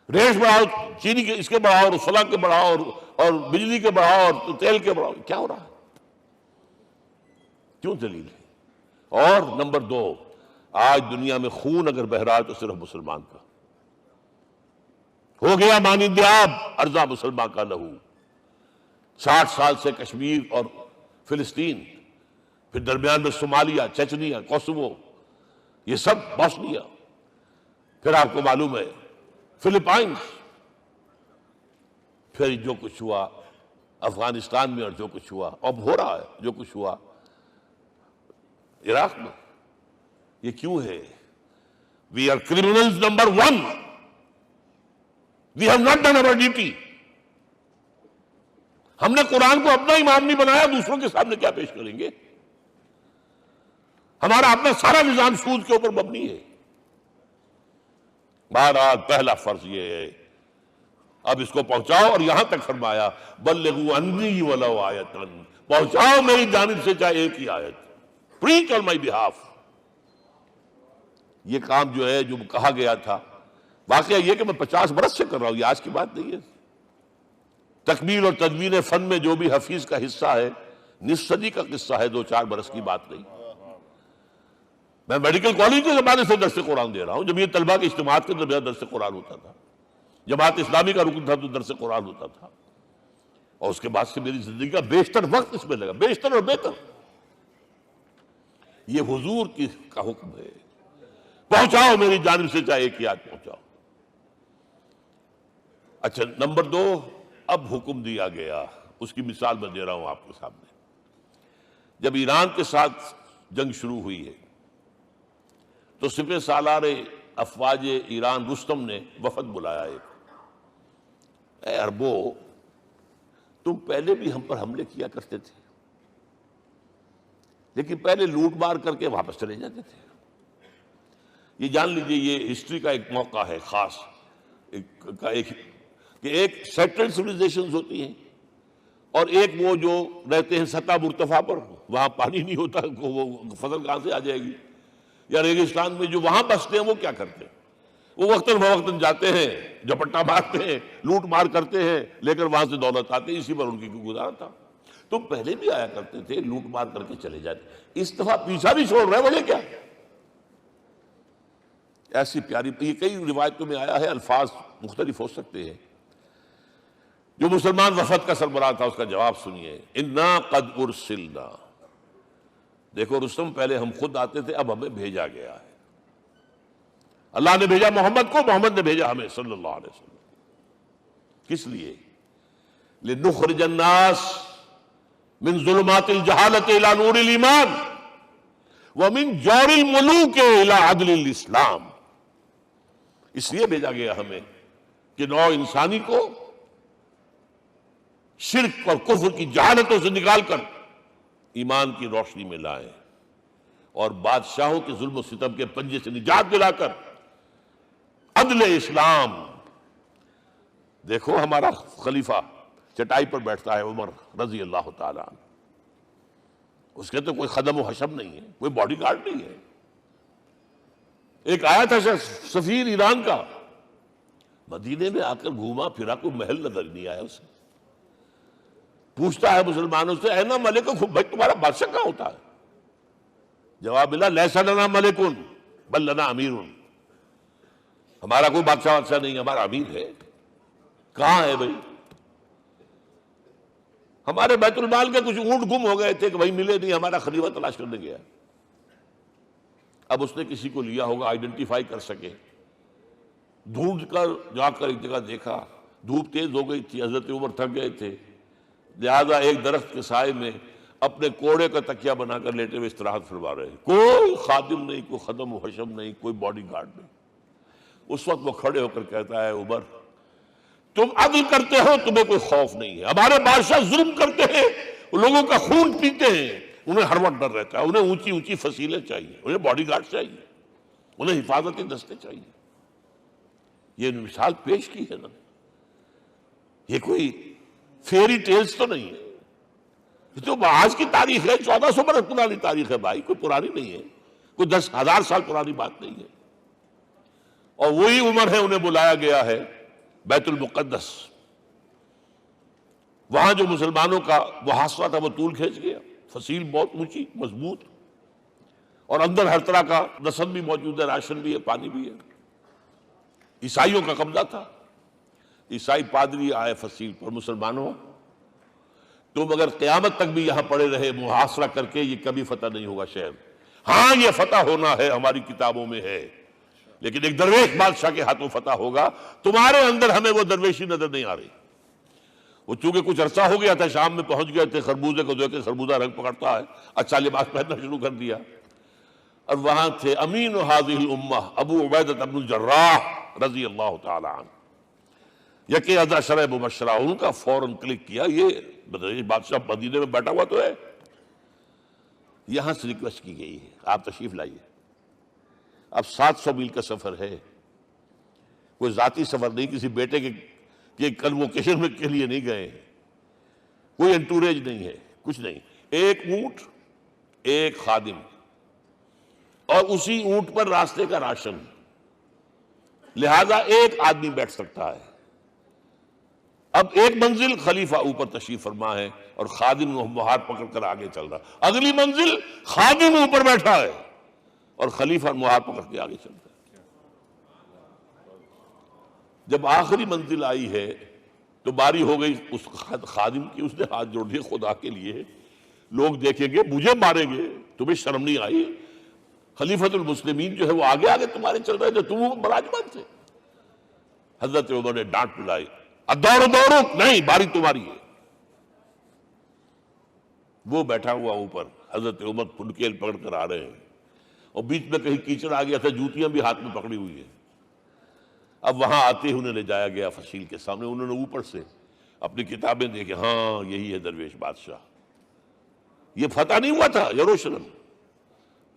ریٹس بڑھاؤ، چینی کے اس کے بڑھاؤ، اور فلاں کے بڑھاؤ، اور بجلی کے بڑھاؤ، اور تیل کے بڑھاؤ، کیا ہو رہا ہے؟ کیوں ذلیل ہے؟ اور نمبر 2، آج دنیا میں خون اگر بہ رہا ہے تو صرف مسلمان کا ہو گیا، مانند آب ارزاں مسلمان کا لہو۔ 60 سال سے کشمیر اور فلسطین، پھر درمیان میں صومالیہ، چچنیا، کوسوو، یہ سب بوسنیا، پھر آپ کو معلوم ہے فلپائنز، پھر جو کچھ ہوا افغانستان میں، اور جو کچھ ہوا اب ہو رہا ہے، جو کچھ ہوا عراق میں۔ یہ کیوں ہے؟ We are criminals number 1. We have not done our duty. ہم نے قرآن کو اپنا امام نہیں بنایا، دوسروں کے سامنے کیا پیش کریں گے؟ ہمارا اپنا سارا نظام سود کے اوپر مبنی ہے۔ بہرحال پہلا فرض یہ ہے، اب اس کو پہنچاؤ، اور یہاں تک فرمایا بلغوا عنی ولو آیۃ، پہنچاؤ میری جانب سے چاہے ایک ہی آیت، preach on my behalf۔ یہ کام جو ہے، جو کہا گیا تھا، واقعہ یہ کہ میں 50 برس سے کر رہا ہوں، یہ آج کی بات نہیں ہے۔ تکمیل اور تدوین فن میں جو بھی حفیظ کا حصہ ہے، نصف صدی کا قصہ ہے، 2-4 برس کی بات نہیں۔ میں میڈیکل کالج کے زمانے سے درس قرآن دے رہا ہوں، جب یہ طلبہ کے اجتماعات کے درمیان درس قرآن ہوتا تھا، جماعت اسلامی کا رکن تھا تو درس قرآن ہوتا تھا، اور اس کے بعد سے میری زندگی کا بیشتر وقت اس میں لگا، بیشتر اور بہتر۔ یہ حضور کا حکم ہے، پہنچاؤ میری جانب سے چاہے ایک آیت پہنچاؤ۔ اچھا، نمبر 2، اب حکم دیا گیا، اس کی مثال میں دے رہا ہوں آپ کے سامنے۔ جب ایران کے ساتھ جنگ شروع ہوئی ہے تو سپہ سالار افواج ایران رستم نے وفد بلایا ایک، اے عربو، تم پہلے بھی ہم پر حملے کیا کرتے تھے، لیکن پہلے لوٹ مار کر کے واپس چلے جاتے تھے۔ یہ جان لیجئے، یہ ہسٹری کا ایک موقع ہے خاص، کہ ایک سیٹلڈ سیویلائزیشنز ہوتی ہیں، اور ایک وہ جو رہتے ہیں سطح مرتفع پر، وہاں پانی نہیں ہوتا، وہ فصل کہاں سے آ جائے گی؟ یا ریگستان میں جو وہاں بستے ہیں وہ کیا کرتے ہیں؟ وہ وقتاً فوقتاً جاتے ہیں، جھپٹا مارتے ہیں، لوٹ مار کرتے ہیں، لے کر وہاں سے دولت آتے ہیں، اسی پر ان کی گزارا تھا۔ تم پہلے بھی آیا کرتے تھے، لوٹ مار کر کے چلے جاتے، اس دفعہ پیچھا بھی چھوڑ رہے، وجہ کیا؟ ایسی پیاری، یہ کئی روایتوں میں آیا ہے، الفاظ مختلف ہو سکتے ہیں۔ جو مسلمان وفد کا سربراہ تھا اس کا جواب سنیے، انا قد ارسلنا، دیکھو رستم، پہلے ہم خود آتے تھے، اب ہمیں بھیجا گیا ہے۔ اللہ نے بھیجا محمد کو، محمد نے بھیجا ہمیں صلی اللہ علیہ وسلم۔ کس لیے؟ لنخرج الناس من ظلمات الجہالۃ الی نور الایمان ومن جور الملوک الی عدل الاسلام۔ اس لیے بھیجا گیا ہمیں کہ نوع انسانی کو شرک اور کفر کی جہالتوں سے نکال کر ایمان کی روشنی میں لائیں، اور بادشاہوں کے ظلم و ستم کے پنجے سے نجات دلا کر عدل اسلام. دیکھو ہمارا خلیفہ چٹائی پر بیٹھتا ہے عمر رضی اللہ تعالیٰ عنہ، اس کے تو کوئی خدم و حشم نہیں ہے، کوئی باڈی گارڈ نہیں ہے. ایک آیا تھا سفیر ایران کا، مدینے میں آ کر گھوما پھرا، کوئی محل نظر نہیں آیا اسے. پوچھتا ہے مسلمانوں سے اینا ملککم، بھائی تمہارا بادشاہ کہاں ہوتا ہے؟ جواب ملا لیس لنا ملکن بل لنا امیر، ہمارا کوئی بادشاہ نہیں، ہمارا امیر ہے. کہاں ہے بھائی؟ ہمارے بیت المال کے کچھ اونٹ گم ہو گئے تھے کہ بھائی ملے نہیں، ہمارا خلیفہ تلاش کرنے گیا. اب اس نے کسی کو لیا ہوگا، آئیڈینٹیفائی کر سکے، ڈھونڈ کر جا کر ایک جگہ دیکھا، دھوپ تیز ہو گئی تھی، حضرت عمر تھک گئے تھے، لہذا ایک درخت کے سائے میں اپنے کوڑے کا تکیہ بنا کر لیٹے ہوئے استراحت فرما رہے ہیں. کوئی خادم نہیں، کوئی خدم و حشم نہیں، کوئی باڈی گارڈ نہیں. اس وقت وہ کھڑے ہو کر کہتا ہے عمر تم عدل کرتے ہو، تمہیں کوئی خوف نہیں ہے. ہمارے بادشاہ ظلم کرتے ہیں، لوگوں کا خون پیتے ہیں، انہیں ہر وقت ڈر رہتا ہے، انہیں اونچی اونچی فصیلیں چاہیے، انہیں باڈی گارڈ چاہیے، انہیں حفاظتی دستے چاہیے. یہ مثال پیش کی ہے نا، یہ کوئی فیری ٹیلز تو نہیں ہے، یہ تو آج کی تاریخ ہے، 1400 برس پرانی تاریخ ہے بھائی، کوئی پرانی نہیں ہے، کوئی 10,000 سال پرانی بات نہیں ہے. اور وہی عمر ہے، انہیں بلایا گیا ہے بیت المقدس. وہاں جو مسلمانوں کا محاصرہ تھا وہ طول کھینچ گیا، فصیل بہت اونچی مضبوط، اور اندر ہر طرح کا رسد بھی موجود ہے، راشن بھی ہے، پانی بھی ہے. عیسائیوں کا قبضہ تھا. عیسائی پادری آئے فصیل پر، مسلمانوں تم اگر قیامت تک بھی یہاں پڑے رہے محاصرہ کر کے، یہ کبھی فتح نہیں ہوگا شہر. ہاں یہ فتح ہونا ہے، ہماری کتابوں میں ہے، لیکن ایک درویش بادشاہ کے ہاتھوں فتح ہوگا. تمہارے اندر ہمیں وہ درویشی نظر نہیں آ رہی. وہ چونکہ کچھ عرصہ ہو گیا تھا، شام میں پہنچ گئے تھے، خربوزے کو دیکھ کے خربوزہ رنگ پکڑتا ہے، اچھا لباس پہننا شروع کر دیا. اور وہاں تھے امین هذه الامہ ابو عبیدہ بن الجراح رضی اللہ تعالی عنہ، یکی ازا شرع مبشرہ. ان کا فوراً کلک کیا، یہ بادشاہ مدینے میں بیٹھا ہوا تو ہے. یہاں سے ریکویسٹ کی گئی ہے آپ تشریف لائیے. اب 700 میل کا سفر ہے، کوئی ذاتی سفر نہیں، کسی بیٹے کے کنووکیشن کے لیے نہیں گئے ہیں، کوئی انٹوریج نہیں ہے، کچھ نہیں. ایک اونٹ، ایک خادم، اور اسی اونٹ پر راستے کا راشن، لہذا ایک آدمی بیٹھ سکتا ہے. اب ایک منزل خلیفہ اوپر تشریف فرما ہے اور خادم مہار پکڑ کر آگے چل رہا. اگلی منزل خادم اوپر بیٹھا ہے اور خلیفہ مہار پکڑ کے آگے چل رہا ہے. جب آخری منزل آئی ہے تو باری ہو گئی اس خادم کی، اس نے ہاتھ جوڑ دیے، خدا کے لیے لوگ دیکھیں گے، مجھے ماریں گے، تمہیں شرم نہیں آئی؟ خلیفۃ المسلمین جو ہے وہ آگے آگے تمہارے چل رہے تھے، تم براجمان تھے. حضرت عمر نے ڈانٹ پلائی، دوڑو نہیں، باری تمہاری ہے. وہ بیٹھا ہوا اوپر، حضرت عمر پنکیل پکڑ کر آ رہے ہیں، اور بیچ میں کہیں کیچڑ آ گیا تھا، جوتیاں بھی ہاتھ میں پکڑی ہوئی ہیں. اب وہاں آتے ہی انہیں لے جایا گیا فصیل کے سامنے. انہوں نے اوپر سے اپنی کتابیں دیکھیں، ہاں یہی ہے درویش بادشاہ. یہ فتح نہیں ہوا تھا یروشلم،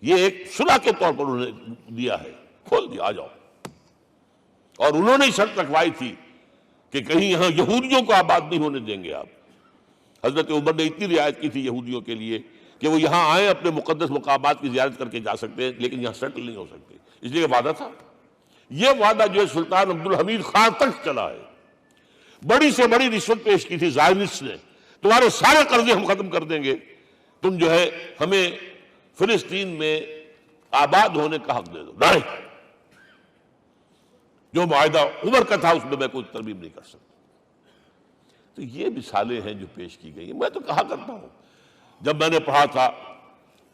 یہ ایک صلح کے طور پر انہوں نے دیا ہے، کھول دیا، آ جاؤ. اور انہوں نے شرط رکھوائی تھی کہ کہیں یہاں یہودیوں کو آباد نہیں ہونے دیں گے آپ. حضرت عمر نے اتنی رعایت کی تھی یہودیوں کے لیے کہ وہ یہاں آئیں، اپنے مقدس مقامات کی زیارت کر کے جا سکتے ہیں، لیکن یہاں سیٹل نہیں ہو سکتے. اس لیے وعدہ تھا. یہ وعدہ جو ہے سلطان عبدالحمید خان تک چلا ہے. بڑی سے بڑی رشوت پیش کی تھی زائرنسٹ نے، تمہارے سارے قرضے ہم ختم کر دیں گے، تم جو ہے ہمیں فلسطین میں آباد ہونے کا حق دے دو. نہیں، جو معاہدہ عمر کا تھا اس میں کوئی ترمیم نہیں کر سکتا. تو یہ مثالیں ہیں جو پیش کی گئی ہیں. میں تو کہا کرتا ہوں، جب میں نے پڑھا تھا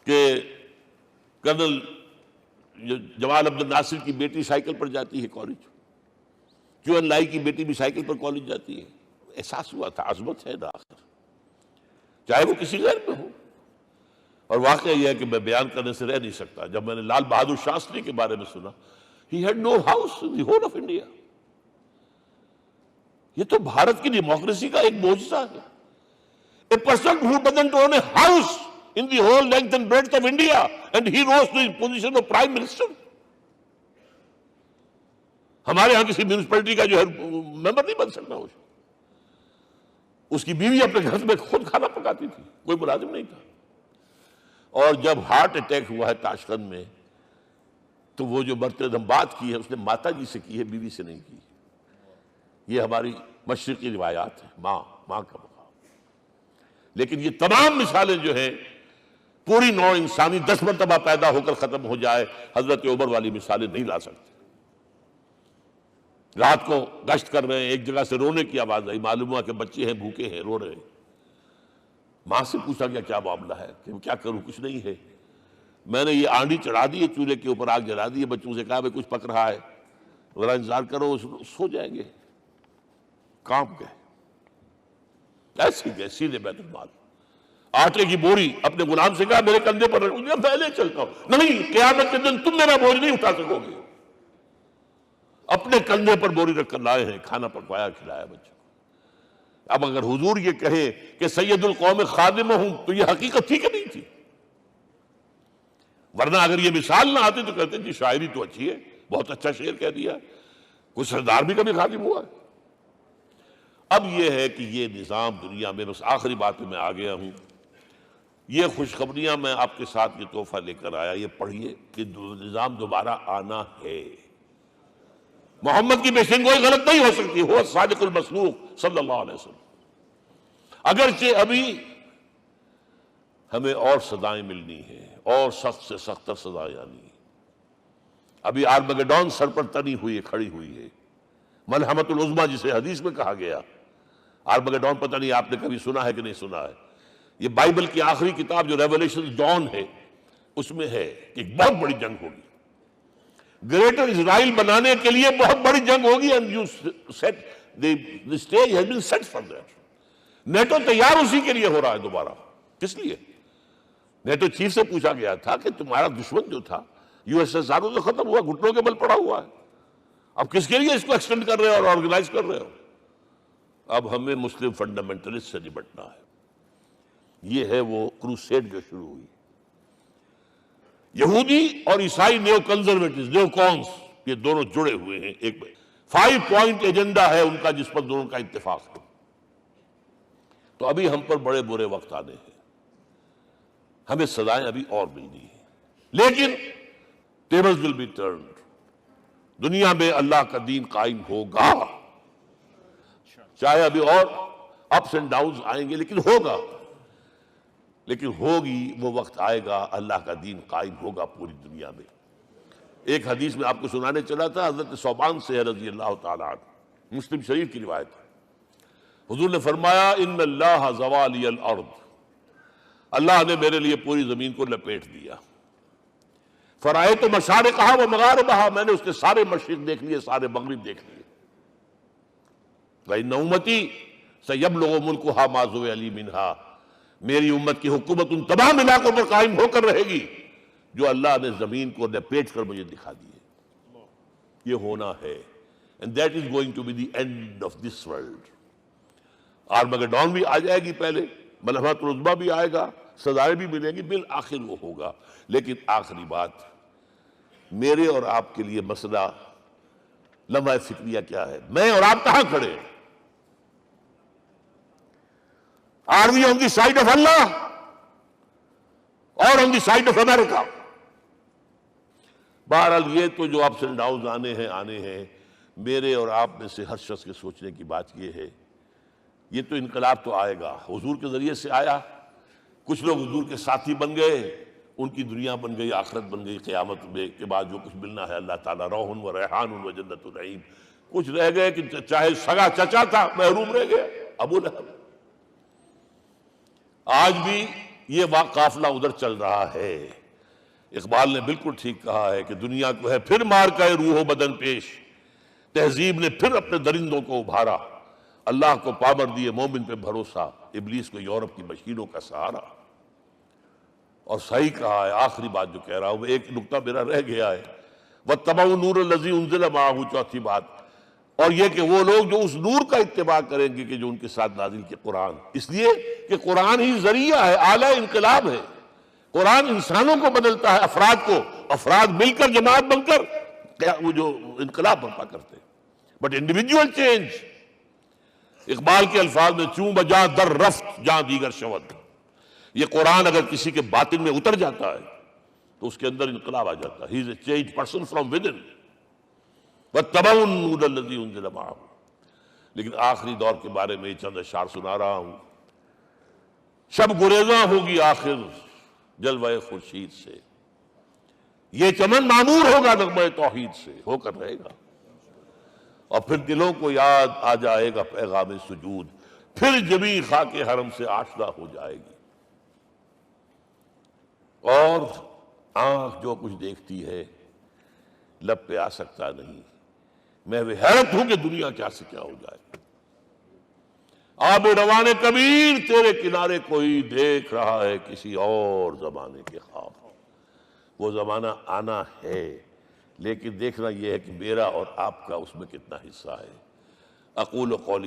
کہ کرنل جمال عبد الناصر کی بیٹی سائیکل پر جاتی ہے کالج، کیو این لائی کی بیٹی بھی سائیکل پر کالج جاتی ہے، احساس ہوا تھا عظمت ہے نا آخر، چاہے وہ کسی غیر میں ہو. اور واقعہ یہ ہے کہ میں بیان کرنے سے رہ نہیں سکتا. جب میں نے لال بہادر شاستری کے بارے میں سنا، he had no house in the whole of India. یہ تو بھارت کی ڈیموکریسی کا ایک معجزہ ہے. A person who doesn't own a house in the whole length and breadth of India, and he rose to his position of Prime Minister. ہمارے ہاں کسی میونسپلٹی کا جو ہے ممبر نہیں بن سکتا، اس کی بیوی اپنے گھر میں خود کھانا پکاتی تھی، کوئی ملازم نہیں تھا۔ اور جب ہارٹ اٹیک ہوا ہے تاشقند میں، تو وہ جو مرتدم بات کی ہے اس نے ماتا جی سے کی ہے، بیوی سے نہیں کی۔ یہ ہماری مشرقی روایات ہے، ماں کا مقام۔ لیکن یہ تمام مثالیں جو ہیں، پوری نوع انسانی 10 مرتبہ پیدا ہو کر ختم ہو جائے، حضرت عمر والی مثالیں نہیں لا سکتے۔ رات کو گشت کر رہے ہیں، ایک جگہ سے رونے کی آواز آئی، معلوم ہوا کہ بچے ہیں، بھوکے ہیں، رو رہے ہیں۔ ماں سے پوچھا گیا کیا معاملہ ہے؟ کہ کیا کروں، کچھ نہیں ہے، میں نے یہ آنڈی چڑھا دی ہے، چولہے کے اوپر آگ جلا دی ہے، بچوں سے کہا کچھ پک رہا ہے، ذرا انتظار کرو، سو جائیں گے۔ کانپ گئے، ایسے گئے سیدھے بیت المال، آٹے کی بوری اپنے غلام سے کہا میرے کندھے پر رکھ، میں لے چلتا ہوں۔ نہیں، قیامت کے دن تم میرا بوجھ نہیں اٹھا سکو گے۔ اپنے کندھے پر بوری رکھ کر لائے ہیں، کھانا پکوایا، کھلایا بچوں کو۔ اب اگر حضور یہ کہے کہ سید القوم خادم ہوں، تو یہ حقیقت تھی کہ نہیں تھی؟ ورنہ اگر یہ مثال نہ آتی تو کہتے ہیں جی شاعری تو اچھی ہے، بہت اچھا شعر کہہ دیا، کوئی سردار بھی کبھی خادم ہوا ہے۔ اب یہ ہے کہ یہ نظام دنیا میں، بس آخری بات میں آ گیا ہوں، یہ خوشخبریاں میں آپ کے ساتھ یہ تحفہ لے کر آیا، یہ پڑھیے کہ نظام دوبارہ آنا ہے۔ محمد کی پیشن گوئی غلط نہیں ہو سکتی، وہ صادق المصدوق صلی اللہ علیہ وسلم۔ اگرچہ ابھی ہمیں اور سزائیں ملنی ہیں، اور سخت سے سختر سزائیں آنی ہیں۔ ابھی آرمگڈون سر پر تنی ہوئی ہے، کھڑی ہوئی ہے، ملحمۃ العظمیٰ جسے حدیث میں کہا گیا۔ آرمگڈون پتہ نہیں آپ نے کبھی سنا ہے کہ نہیں سنا ہے؟ یہ بائبل کی آخری کتاب جو ریولیشن ڈان ہے، اس میں ہے کہ ایک بہت بڑی جنگ ہوگی، گریٹر اسرائیل بنانے کے لیے بہت بڑی جنگ ہوگی، and you set the stage has been set for that۔ NATO تیار اسی کے لیے ہو رہا ہے دوبارہ۔ کس لیے؟ نیٹو چیف سے پوچھا گیا تھا کہ تمہارا دشمن جو تھا USSR تو ختم ہوا، گھٹنوں کے بل پڑا ہوا ہے، اب کس کے لیے اس کو ایکسٹینڈ کر رہے ہو اور آرگنائز کر رہے ہو؟ اب ہمیں مسلم فنڈامنٹلسٹ سے نمٹنا ہے۔ یہ ہے وہ کروسیڈ جو شروع ہوئی۔ یہودی اور عیسائی نیو کنزرویٹوز، نیو کونس، یہ دونوں جڑے ہوئے ہیں، ایک 5 پوائنٹ ایجنڈا ہے ان کا جس پر دونوں کا اتفاق ہے۔ تو ابھی ہم پر بڑے برے وقت آنے ہیں، ہمیں سزائیں ابھی اور ملنی ہیں، لیکن tables will be turned۔ دنیا میں اللہ کا دین قائم ہوگا، چاہے ابھی اور اپس اینڈ ڈاؤنز آئیں گے، لیکن ہوگا، لیکن ہوگی، وہ وقت آئے گا اللہ کا دین قائم ہوگا پوری دنیا میں۔ ایک حدیث میں آپ کو سنانے چلا تھا، حضرت ثوبان سے رضی اللہ تعالیٰ عنہ، مسلم شریف کی روایت ہے۔ حضور نے فرمایا ان اللہ زوالی الارض، اللہ نے میرے لیے پوری زمین کو لپیٹ دیا۔ فرائیت مشارقہا و مغاربہا، میں نے اس کے سارے مشرق دیکھ لیے، سارے مغرب دیکھ لیے۔ وَإِنَّ أُمَّتِي سَيَبْلُغُ مُلْكُهَا مَا زُوِّئَ لِي مِنْهَا، میری امت کی حکومت ان تمام علاقوں پر قائم ہو کر رہے گی جو اللہ نے زمین کو لپیٹ کر مجھے دکھا دیے۔ یہ ہونا ہے، and that is going to be the end of this world۔ Armageddon بھی آ جائے گی، پہلے ملحمۃ العظمیٰ بھی آئے گا، سزائیں بھی ملیں گی، بالآخر وہ ہوگا۔ لیکن آخری بات، میرے اور آپ کے لیے مسئلہ لمحہ فکریہ کیا ہے؟ میں اور آپ کہاں کھڑے ہیں؟ Are we on the side of Allah or on the side of America؟ بہرحال یہ تو جو اپس اینڈ ڈاؤنز آنے ہیں، میرے اور آپ میں سے ہر شخص کے سوچنے کی بات یہ ہے، یہ تو انقلاب تو آئے گا، حضور کے ذریعے سے آیا، کچھ لوگ حضور کے ساتھی بن گئے، ان کی دنیا بن گئی، آخرت بن گئی، قیامت کے بعد جو کچھ ملنا ہے اللہ تعالیٰ روح و ریحان و جنت النعیم۔ کچھ رہ گئے کہ چاہے سگا چچا تھا محروم رہ گئے، ابو لہب۔ آج بھی یہ قافلہ ادھر چل رہا ہے۔ اقبال نے بالکل ٹھیک کہا ہے کہ دنیا کو ہے پھر مار کا روح و بدن پیش، تہذیب نے پھر اپنے درندوں کو ابھارا، اللہ کو پامر دیے مومن پہ بھروسہ، ابلیس کو یورپ کی مشینوں کا سہارا۔ اور صحیح کہا ہے، آخری بات جو کہہ رہا ہوں، ایک نقطہ میرا رہ گیا ہے، وَاتَّبَعُوا النُّورَ الَّذِي أُنزِلَ مَعَهُ، چوتھی بات، اور یہ کہ وہ لوگ جو اس نور کا اتباع کریں گے کہ جو ان کے ساتھ نازل کیا قرآن، اس لیے کہ قرآن ہی ذریعہ ہے، آلہ انقلاب ہے۔ قرآن انسانوں کو بدلتا ہے، افراد کو، افراد مل کر جماعت بن کر وہ جو انقلاب برپا کرتے ہیں. بٹ انڈیویجول چینج، اقبال کے الفاظ میں چوں بجا در رفت جہاں دیگر شود، یہ قرآن اگر کسی کے باطن میں اتر جاتا ہے تو اس کے اندر انقلاب آ جاتا ہے. He is a change person from with in واتبعوا النور الذی انزل معہ. لیکن آخری دور کے بارے میں چند اشعار سنا رہا ہوں. شب گریزاں ہوگی آخر جلوہ خورشید سے، یہ چمن معمور ہوگا نغمہ توحید سے، ہو کر رہے گا. اور پھر دلوں کو یاد آ جائے گا پیغام سجود، پھر جبیں خاک حرم سے آشنا ہو جائے گی. اور آنکھ جو کچھ دیکھتی ہے لب پہ آ سکتا نہیں. میں وہ حیرت ہوں کہ دنیا کیا سے کیا ہو جائے. آب روان کبیر تیرے کنارے کوئی دیکھ رہا ہے کسی اور زمانے کے خواب. وہ زمانہ آنا ہے، لیکن دیکھنا یہ ہے کہ میرا اور آپ کا اس میں کتنا حصہ ہے. اقول قولی